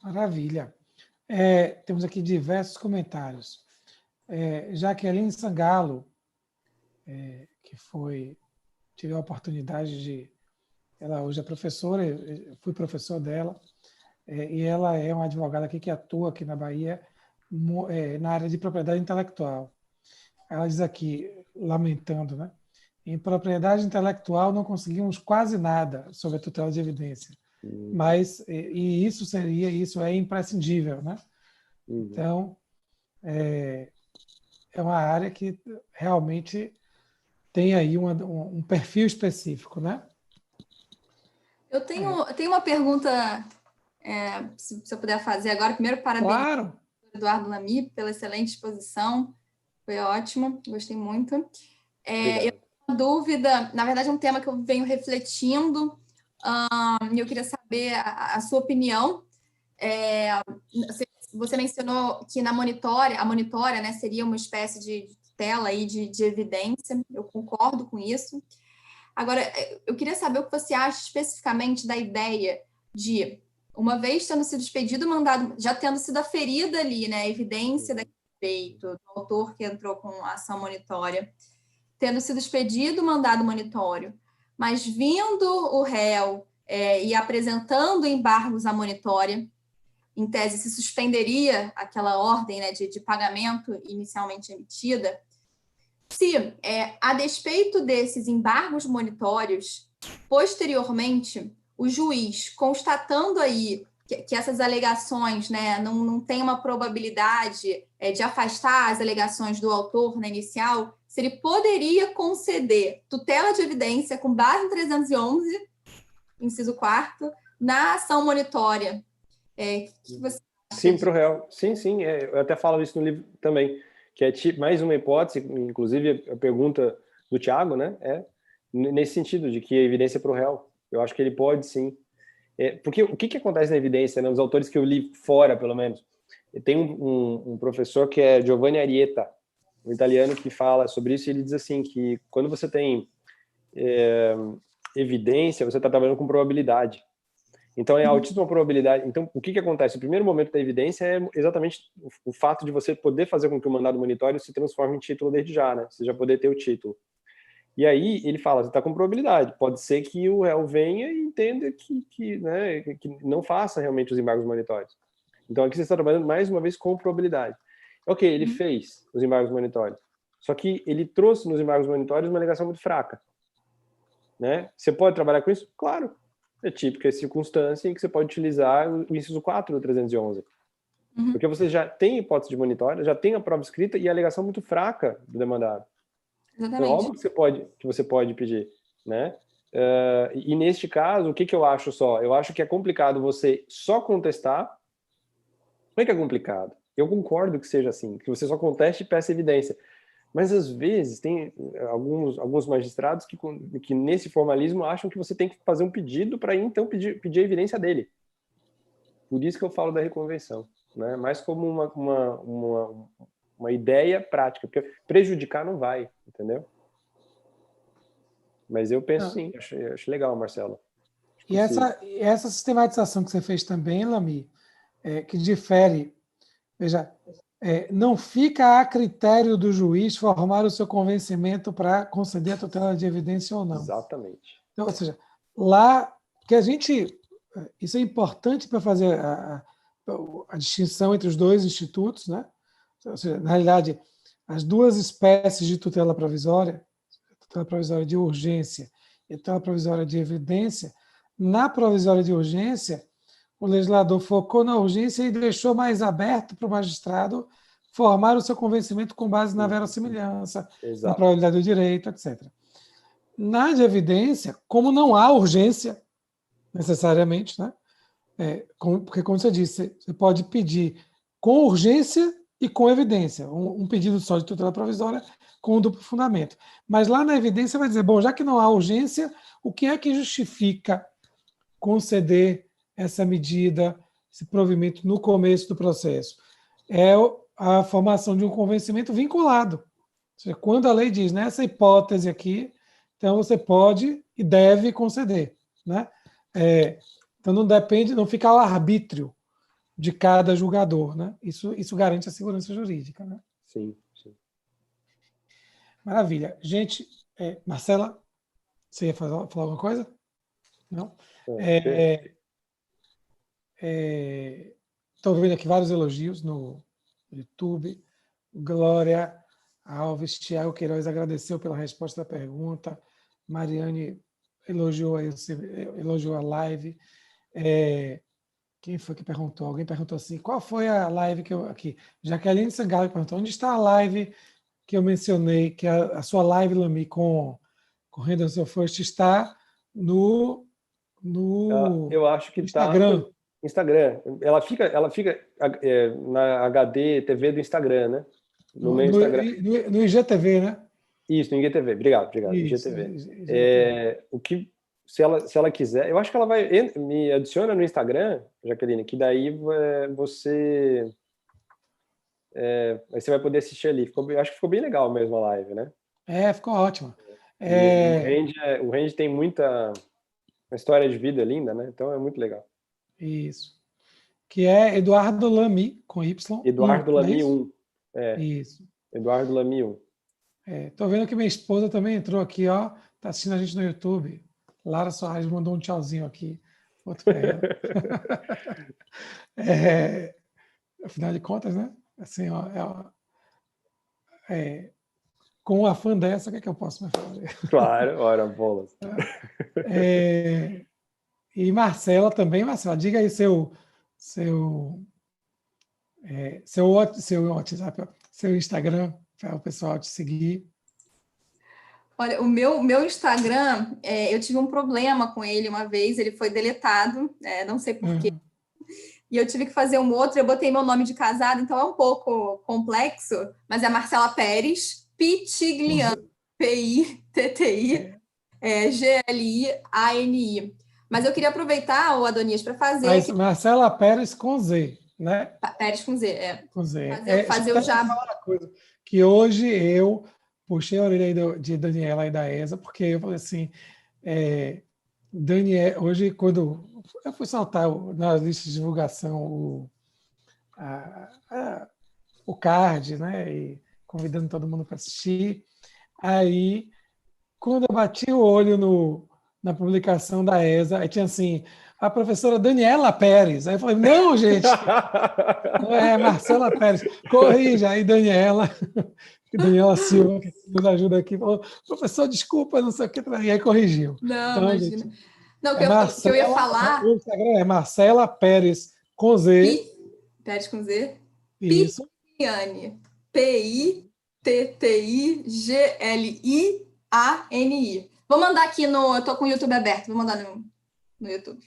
Maravilha. Temos aqui diversos comentários. Jaqueline Sangalo, que tive a oportunidade de... Ela hoje é professora, eu fui professor dela, e ela é uma advogada aqui que atua aqui na Bahia na área de propriedade intelectual. Ela diz aqui, lamentando, né? Em propriedade intelectual não conseguimos quase nada sobre a tutela de evidência, mas isso é imprescindível, né? Então, é uma área que realmente tem aí um perfil específico, né? Eu tenho uma pergunta, se eu puder fazer agora. Primeiro, parabéns, claro, Eduardo Lamy, pela excelente exposição. Foi ótimo, gostei muito. Eu tenho uma dúvida, na verdade é um tema que eu venho refletindo, e eu queria saber a sua opinião. Você mencionou que a monitória, né, seria uma espécie de tela aí de evidência, eu concordo com isso. Agora, eu queria saber o que você acha especificamente da ideia de, uma vez tendo sido expedido o mandado, já tendo sido aferida ali, né, a evidência daquele feito, do autor que entrou com a ação monitória, tendo sido expedido o mandado monitório, mas vindo o réu e apresentando embargos à monitória, em tese se suspenderia aquela ordem, né, de pagamento inicialmente emitida. Se, a despeito desses embargos monitórios, posteriormente, o juiz, constatando aí que essas alegações, né, não tem uma probabilidade de afastar as alegações do autor na inicial, se ele poderia conceder tutela de evidência com base em 311, inciso 4º, na ação monitória. Que você acha sim, para o réu. Sim. Eu até falo isso no livro também, que é mais uma hipótese, inclusive a pergunta do Tiago, né, nesse sentido, de que a evidência é para o réu. Eu acho que ele pode, sim. Porque o que acontece na evidência, né, nos autores que eu li fora, pelo menos? Tem um professor que é Giovanni Arieta, um italiano, que fala sobre isso, e ele diz assim, que quando você tem evidência, você está trabalhando com probabilidade. Então, é altíssima probabilidade. Então, o que acontece? O primeiro momento da evidência é exatamente o fato de você poder fazer com que o mandado monitório se transforme em título desde já, né? Você já poder ter o título. E aí, ele fala, você está com probabilidade. Pode ser que o réu venha e entenda que não faça realmente os embargos monitórios. Então, aqui você está trabalhando, mais uma vez, com probabilidade. Ok, ele fez os embargos monitórios. Só que ele trouxe nos embargos monitórios uma alegação muito fraca. Né? Você pode trabalhar com isso? Claro. É típica a circunstância em que você pode utilizar o inciso 4 do 311. Porque você já tem hipótese de monitório, já tem a prova escrita e a alegação muito fraca do demandado. Exatamente. Então, óbvio que você pode pedir. Né? E neste caso, o que eu acho só? Eu acho que é complicado você só contestar. Como é que é complicado? Eu concordo que seja assim, que você só conteste e peça evidência. Mas, às vezes, tem alguns magistrados que nesse formalismo acham que você tem que fazer um pedido para, então, pedir a evidência dele. Por isso que eu falo da reconvenção. né? Mais como uma ideia prática, porque prejudicar não vai, entendeu? Mas eu penso sim, acho legal, Marcelo. E essa sistematização que você fez também, Lami, que difere, veja, não fica a critério do juiz formar o seu convencimento para conceder a tutela de evidência ou não. Exatamente. Então, ou seja, lá, que a gente, isso é importante para fazer a distinção entre os dois institutos, né? Ou seja, na realidade, as duas espécies de tutela provisória de urgência e tutela provisória de evidência, na provisória de urgência, o legislador focou na urgência e deixou mais aberto para o magistrado formar o seu convencimento com base na verossimilhança, na probabilidade do direito, etc. Na de evidência, como não há urgência, necessariamente, né? Porque, como você disse, você pode pedir com urgência e com evidência, um pedido só de tutela provisória com um duplo fundamento. Mas lá na evidência vai dizer, bom, já que não há urgência, o que é que justifica conceder essa medida, esse provimento no começo do processo? É a formação de um convencimento vinculado. Ou seja, quando a lei diz, nessa hipótese aqui, então você pode e deve conceder, né? Então não depende, não fica ao arbítrio de cada julgador, né? Isso garante a segurança jurídica, né? Sim. Maravilha. Gente, Marcela, você ia falar alguma coisa? Não? Estou vendo aqui vários elogios no YouTube. Glória Alves, Tiago Queiroz agradeceu pela resposta à pergunta. Mariane elogiou a live. Quem foi que perguntou? Alguém perguntou assim, qual foi a live que eu... Aqui, Jaqueline Sangalo perguntou, onde está a live que eu mencionei, que a sua live, Lami, com Renda Seu First, está no eu acho que Instagram. Instagram. Ela fica na HD TV do Instagram, né? No meu Instagram. No IGTV, né? Isso, no IGTV. Obrigado. Isso, IGTV. Se ela quiser, eu acho que ela vai me adiciona no Instagram, Jaqueline, que daí você vai poder assistir ali. Acho que ficou bem legal mesmo a live, né? Ficou ótimo. O Range tem uma história de vida linda, né? Então é muito legal. Isso. Que é Eduardo Lami, com Y. Eduardo Lami 1. Isso. Eduardo Lami 1. Tô vendo que minha esposa também entrou aqui, ó. Tá assistindo a gente no YouTube. Lara Soares mandou um tchauzinho aqui. Outro para ela. Afinal de contas, né? Assim, ó, com uma fã dessa, o que é que eu posso mais fazer? Claro, ora, bolas. E Marcela também. Marcela, diga aí seu WhatsApp, seu Instagram, para o pessoal te seguir. Olha, o meu Instagram, eu tive um problema com ele uma vez, ele foi deletado, não sei porquê. E eu tive que fazer um outro, eu botei meu nome de casado, então é um pouco complexo, mas é Marcela Pérez, Pitigliani, P-I-T-T-I, G-L-I-A-N-I. Mas eu queria aproveitar, o Adonias, para fazer... Mas Marcela Pérez com Z, né? Pérez com Z, Com Z. Fazer o já... Que hoje eu puxei a orelha de Daniela e da ESA, porque eu falei assim, Daniela, hoje quando eu fui saltar na lista de divulgação o card, né, e convidando todo mundo para assistir, aí quando eu bati o olho na publicação da ESA, aí tinha assim, a professora Daniela Pérez, aí eu falei, não, gente, não é Marcela Pérez, corrija, aí Daniela Silva, que nos ajuda aqui, falou, professor, desculpa, não sei o que, e aí corrigiu. Não, então, imagina. Gente, não, que eu ia falar... O Instagram é Marcela Pérez com Z. Pérez com Z. Isso. Pitigliani. P-I-T-T-I-G-L-I-A-N-I. Vou mandar aqui eu tô com o YouTube aberto, vou mandar no YouTube.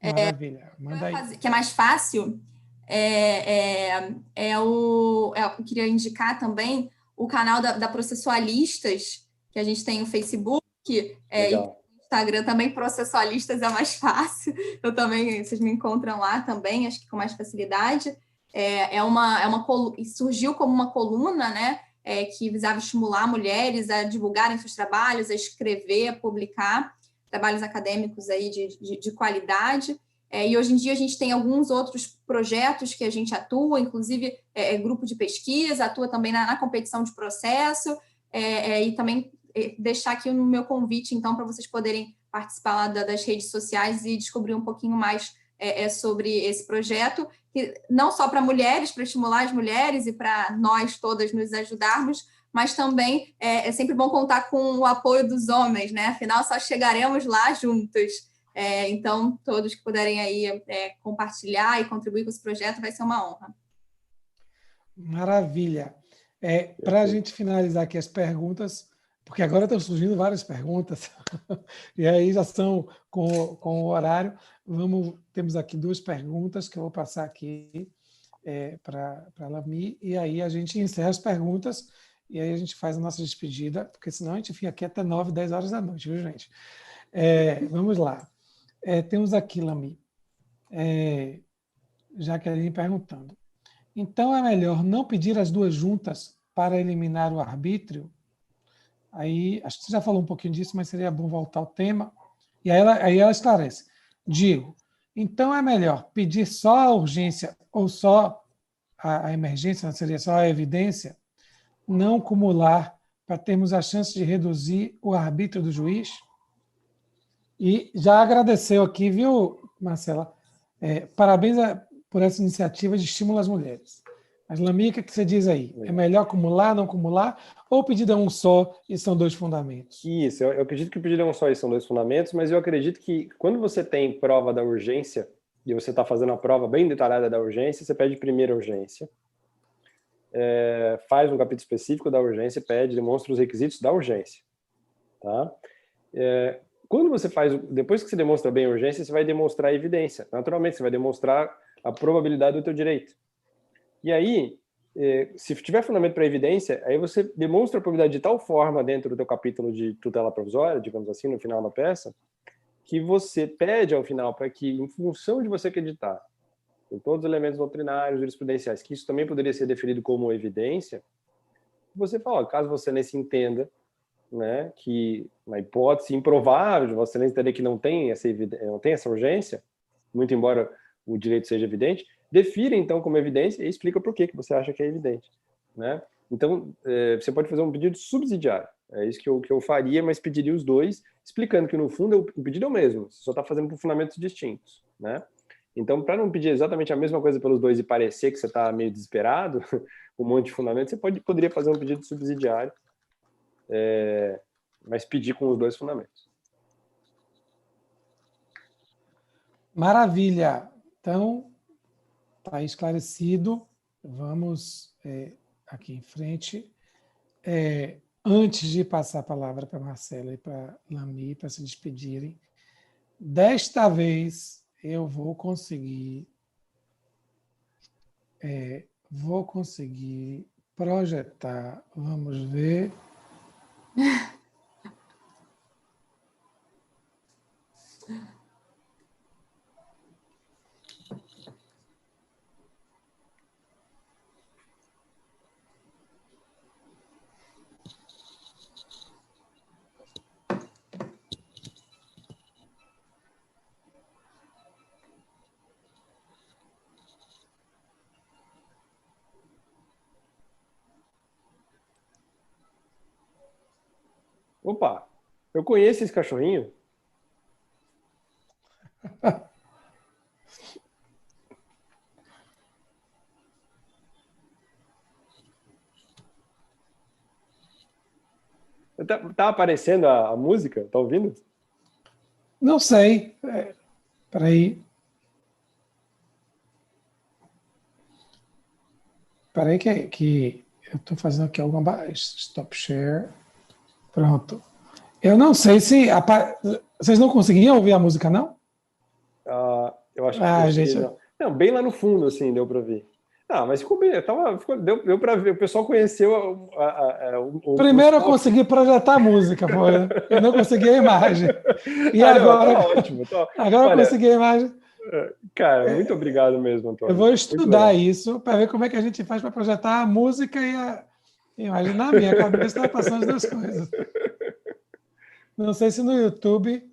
Maravilha, manda aí. Que é mais fácil, eu queria indicar também o canal da Processualistas, que a gente tem no Facebook e no Instagram também, Processualistas é mais fácil. Eu também, vocês me encontram lá também, acho que com mais facilidade. Surgiu como uma coluna, né, que visava estimular mulheres a divulgarem seus trabalhos, a escrever, a publicar trabalhos acadêmicos aí de qualidade. E hoje em dia a gente tem alguns outros projetos que a gente atua, inclusive grupo de pesquisa, atua também na competição de processo, e também deixar aqui o meu convite, então, para vocês poderem participar lá das redes sociais e descobrir um pouquinho mais sobre esse projeto, que não só para mulheres, para estimular as mulheres e para nós todas nos ajudarmos, mas também é sempre bom contar com o apoio dos homens, né? Afinal, só chegaremos lá juntos. Então, todos que puderem aí compartilhar e contribuir com esse projeto, vai ser uma honra. Maravilha. Para a gente finalizar aqui as perguntas, porque agora estão surgindo várias perguntas, e aí já são com o horário. Temos aqui 2 perguntas que eu vou passar aqui para a Lami, e aí a gente encerra as perguntas, e aí a gente faz a nossa despedida, porque senão a gente fica aqui até 9, 10 horas da noite, viu, gente? Vamos lá. Temos aqui, Lami, Jaqueline perguntando. Então, é melhor não pedir as 2 juntas para eliminar o arbítrio? Aí, acho que você já falou um pouquinho disso, mas seria bom voltar ao tema. E aí ela esclarece. Digo, então é melhor pedir só a urgência ou só a emergência, não seria só a evidência, não acumular para termos a chance de reduzir o arbítrio do juiz? E já agradeceu aqui, viu, Marcela? Parabéns por essa iniciativa de estímulo às mulheres. Mas, Lami, o que você diz aí? É melhor acumular, não acumular? Ou o pedido é um só e são 2 fundamentos? Isso, eu acredito que o pedido é um só e são 2 fundamentos, mas eu acredito que quando você tem prova da urgência, e você está fazendo a prova bem detalhada da urgência, você pede primeiro a urgência, faz um capítulo específico da urgência, demonstra os requisitos da urgência. Tá? Quando você depois que você demonstra bem a urgência, você vai demonstrar a evidência. Naturalmente, você vai demonstrar a probabilidade do teu direito. E aí, se tiver fundamento para evidência, aí você demonstra a probabilidade de tal forma dentro do teu capítulo de tutela provisória, digamos assim, no final da peça, que você pede ao final para que, em função de você acreditar em todos os elementos doutrinários, jurisprudenciais, que isso também poderia ser definido como evidência, você fala, caso você nem se entenda, né, que na hipótese improvável de você nem entender que não tem essa urgência, muito embora o direito seja evidente, defira então como evidência e explica por que você acha que é evidente, né? Então, você pode fazer um pedido subsidiário, é isso que eu faria, mas pediria os 2, explicando que no fundo o pedido é o mesmo, você só está fazendo por fundamentos distintos, né? Então, para não pedir exatamente a mesma coisa pelos 2 e parecer que você está meio desesperado, um monte de fundamentos, você poderia fazer um pedido subsidiário, mas pedir com os 2 fundamentos. Maravilha! Então, está esclarecido. Vamos aqui em frente. Antes de passar a palavra para a Marcela e para a Lami, para se despedirem, desta vez eu vou conseguir projetar. Vamos ver. Opa, eu conheço esse cachorrinho. Tá aparecendo a música? Tá ouvindo? Não sei. Espera aí. Espera aí que eu estou fazendo aqui alguma... Stop share. Pronto. Eu não sei se... Vocês não conseguiam ouvir a música, não? Eu acho que... gente... Não, bem lá no fundo, assim, deu para ouvir. Ah, mas ficou bem, deu para ver, o pessoal conheceu Primeiro eu consegui projetar a música, eu não consegui a imagem. E agora, não, tá ótimo. Agora olha, eu consegui a imagem. Cara, muito obrigado mesmo, Antônio. Eu vou estudar isso para ver como é que a gente faz para projetar a música e a imagem. Na minha cabeça está passando as duas coisas. Não sei se no YouTube...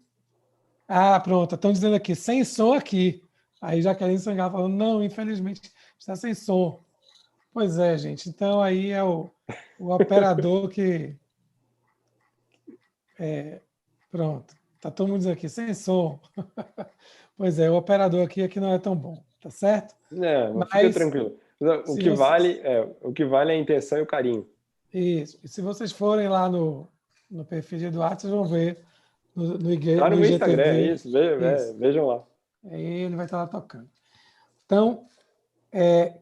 Ah, pronto, estão dizendo aqui, sem som aqui. Aí Jaqueline Sangal falando, não, infelizmente, está sem som. Pois é, gente. Então aí é o operador que... pronto. Está todo mundo dizendo aqui, sem som. Pois é, o operador aqui não é tão bom, tá certo? Mas fica tranquilo. O que vale é a intenção e o carinho. Isso. E se vocês forem lá no perfil de Eduardo, vocês vão ver no Tá no meu IGTV. Instagram, isso. Vejam lá. Aí ele vai estar lá tocando. Então,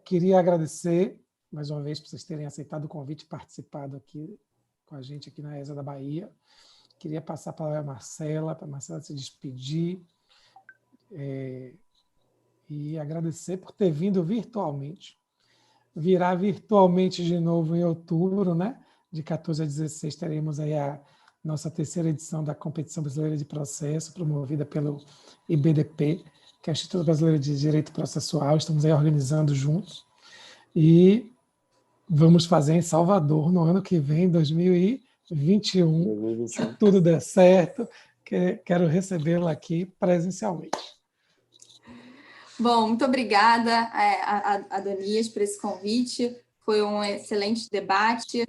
queria agradecer mais uma vez por vocês terem aceitado o convite e participado aqui com a gente aqui na ESA da Bahia. Queria passar a palavra à Marcela, para a Marcela se despedir e agradecer por ter vindo virtualmente. Virá virtualmente de novo em outubro, né? De 14 a 16 teremos aí a nossa terceira edição da Competição Brasileira de Processo, promovida pelo IBDP, que é o Instituto Brasileiro de Direito Processual. Estamos aí organizando juntos. E vamos fazer em Salvador no ano que vem, 2021. Se tudo der certo, quero recebê-la aqui presencialmente. Bom, muito obrigada a Adonias por esse convite. Foi um excelente debate.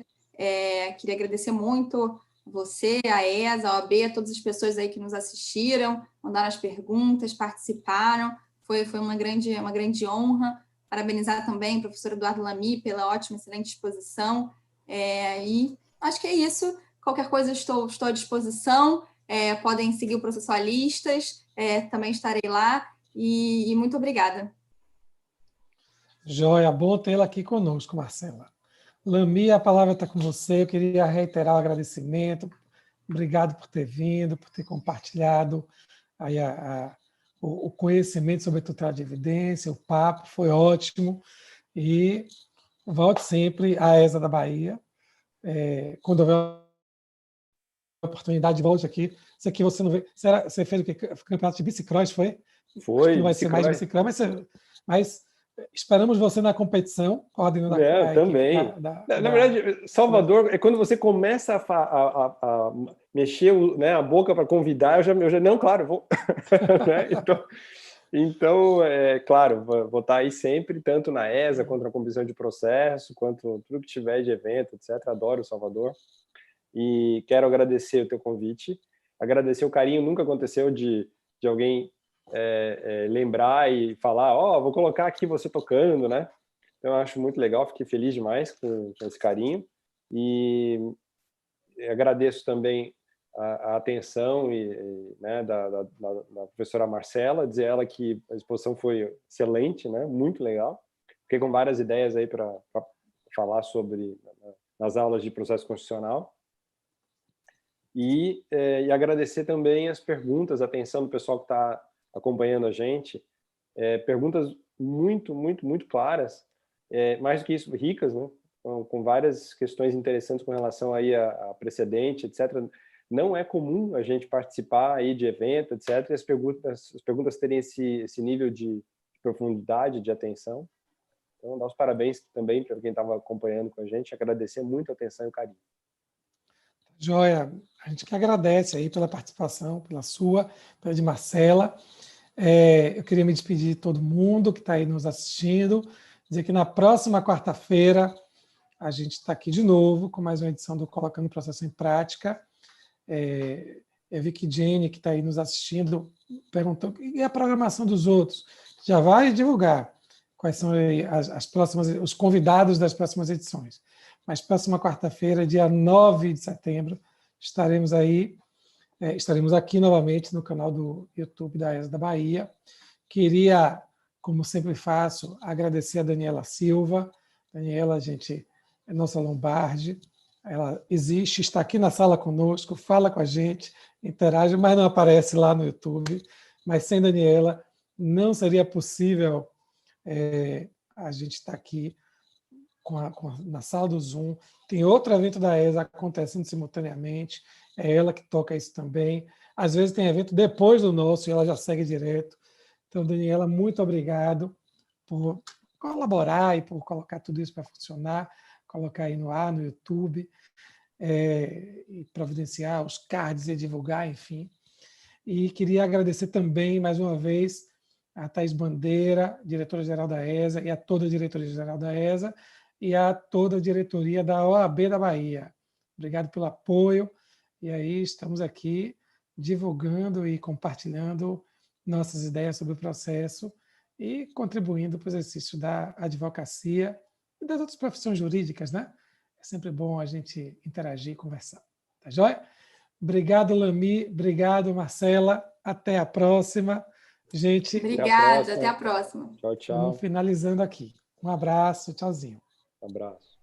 Queria agradecer muito você, a ESA, a OAB, a todas as pessoas aí que nos assistiram, mandaram as perguntas, participaram. Foi uma grande honra. Parabenizar também o professor Eduardo Lamy pela ótima, excelente exposição. E acho que é isso. Qualquer coisa estou à disposição. Podem seguir o Processualistas. Também estarei lá. E muito obrigada. Joia, bom tê-la aqui conosco, Marcela. Lamy, a palavra está com você. Eu queria reiterar o agradecimento. Obrigado por ter vindo, por ter compartilhado aí o conhecimento sobre a tutela de evidência, o papo foi ótimo. E volte sempre à ESA da Bahia. Quando houver oportunidade, volte aqui. Isso aqui você não vê. Você fez o que? Campeonato de bicicross, foi? Foi. Não vai ser mais bicicross, mas esperamos você na competição, coordenando a também. equipe Na verdade, Salvador, é quando você começa a mexer a boca para convidar, eu já não, claro, vou. Né? Então, claro, vou estar aí sempre, tanto na ESA, quanto na comissão de processo, quanto tudo que tiver de evento, etc. Adoro o Salvador. E quero agradecer o teu convite, agradecer o carinho, nunca aconteceu de alguém lembrar e falar, vou colocar aqui você tocando, né? Então, eu acho muito legal, fiquei feliz demais com esse carinho. E agradeço também a atenção né, da professora Marcela, dizer ela que a exposição foi excelente, né? Muito legal. Fiquei com várias ideias aí para falar sobre nas aulas de processo constitucional. E agradecer também as perguntas, a atenção do pessoal que está acompanhando a gente. Perguntas muito, muito, muito claras, mais do que isso, ricas, né? Com várias questões interessantes com relação aí a precedente, etc. Não é comum a gente participar aí de evento, etc. E as perguntas terem esse nível de profundidade, de atenção. Então, dar os parabéns também para quem estava acompanhando com a gente, agradecer muito a atenção e o carinho. Joia, a gente que agradece aí pela participação, pela sua, pela de Marcela. Eu queria me despedir de todo mundo que está aí nos assistindo, dizer que na próxima quarta-feira a gente está aqui de novo com mais uma edição do Colocando o Processo em Prática. Eu vi que Jenny, que está aí nos assistindo, perguntou, e a programação dos outros? Já vai divulgar quais são as próximas, os convidados das próximas edições. Mas próxima quarta-feira, dia 9 de setembro, estaremos aqui novamente no canal do YouTube da ESA da Bahia. Queria, como sempre faço, agradecer a Daniela Silva. Daniela, gente, é nossa Lombardi. Ela existe, está aqui na sala conosco, fala com a gente, interage, mas não aparece lá no YouTube. Mas sem Daniela, não seria possível a gente está aqui na sala do Zoom. Tem outro evento da ESA acontecendo simultaneamente, é ela que toca isso também. Às vezes tem evento depois do nosso e ela já segue direto. Então, Daniela, muito obrigado por colaborar e por colocar tudo isso para funcionar, colocar aí no ar, no YouTube, e providenciar os cards e divulgar, enfim. E queria agradecer também, mais uma vez, a Thaís Bandeira, diretora-geral da ESA, e a toda a diretoria-geral da ESA, e a toda a diretoria da OAB da Bahia. Obrigado pelo apoio, e aí estamos aqui divulgando e compartilhando nossas ideias sobre o processo e contribuindo para o exercício da advocacia e das outras profissões jurídicas, né? É sempre bom a gente interagir e conversar. Tá joia? Obrigado, Lami. Obrigado, Marcela. Até a próxima. Gente, obrigada, até a próxima. Tchau, tchau. Estamos finalizando aqui. Um abraço, tchauzinho. Um abraço.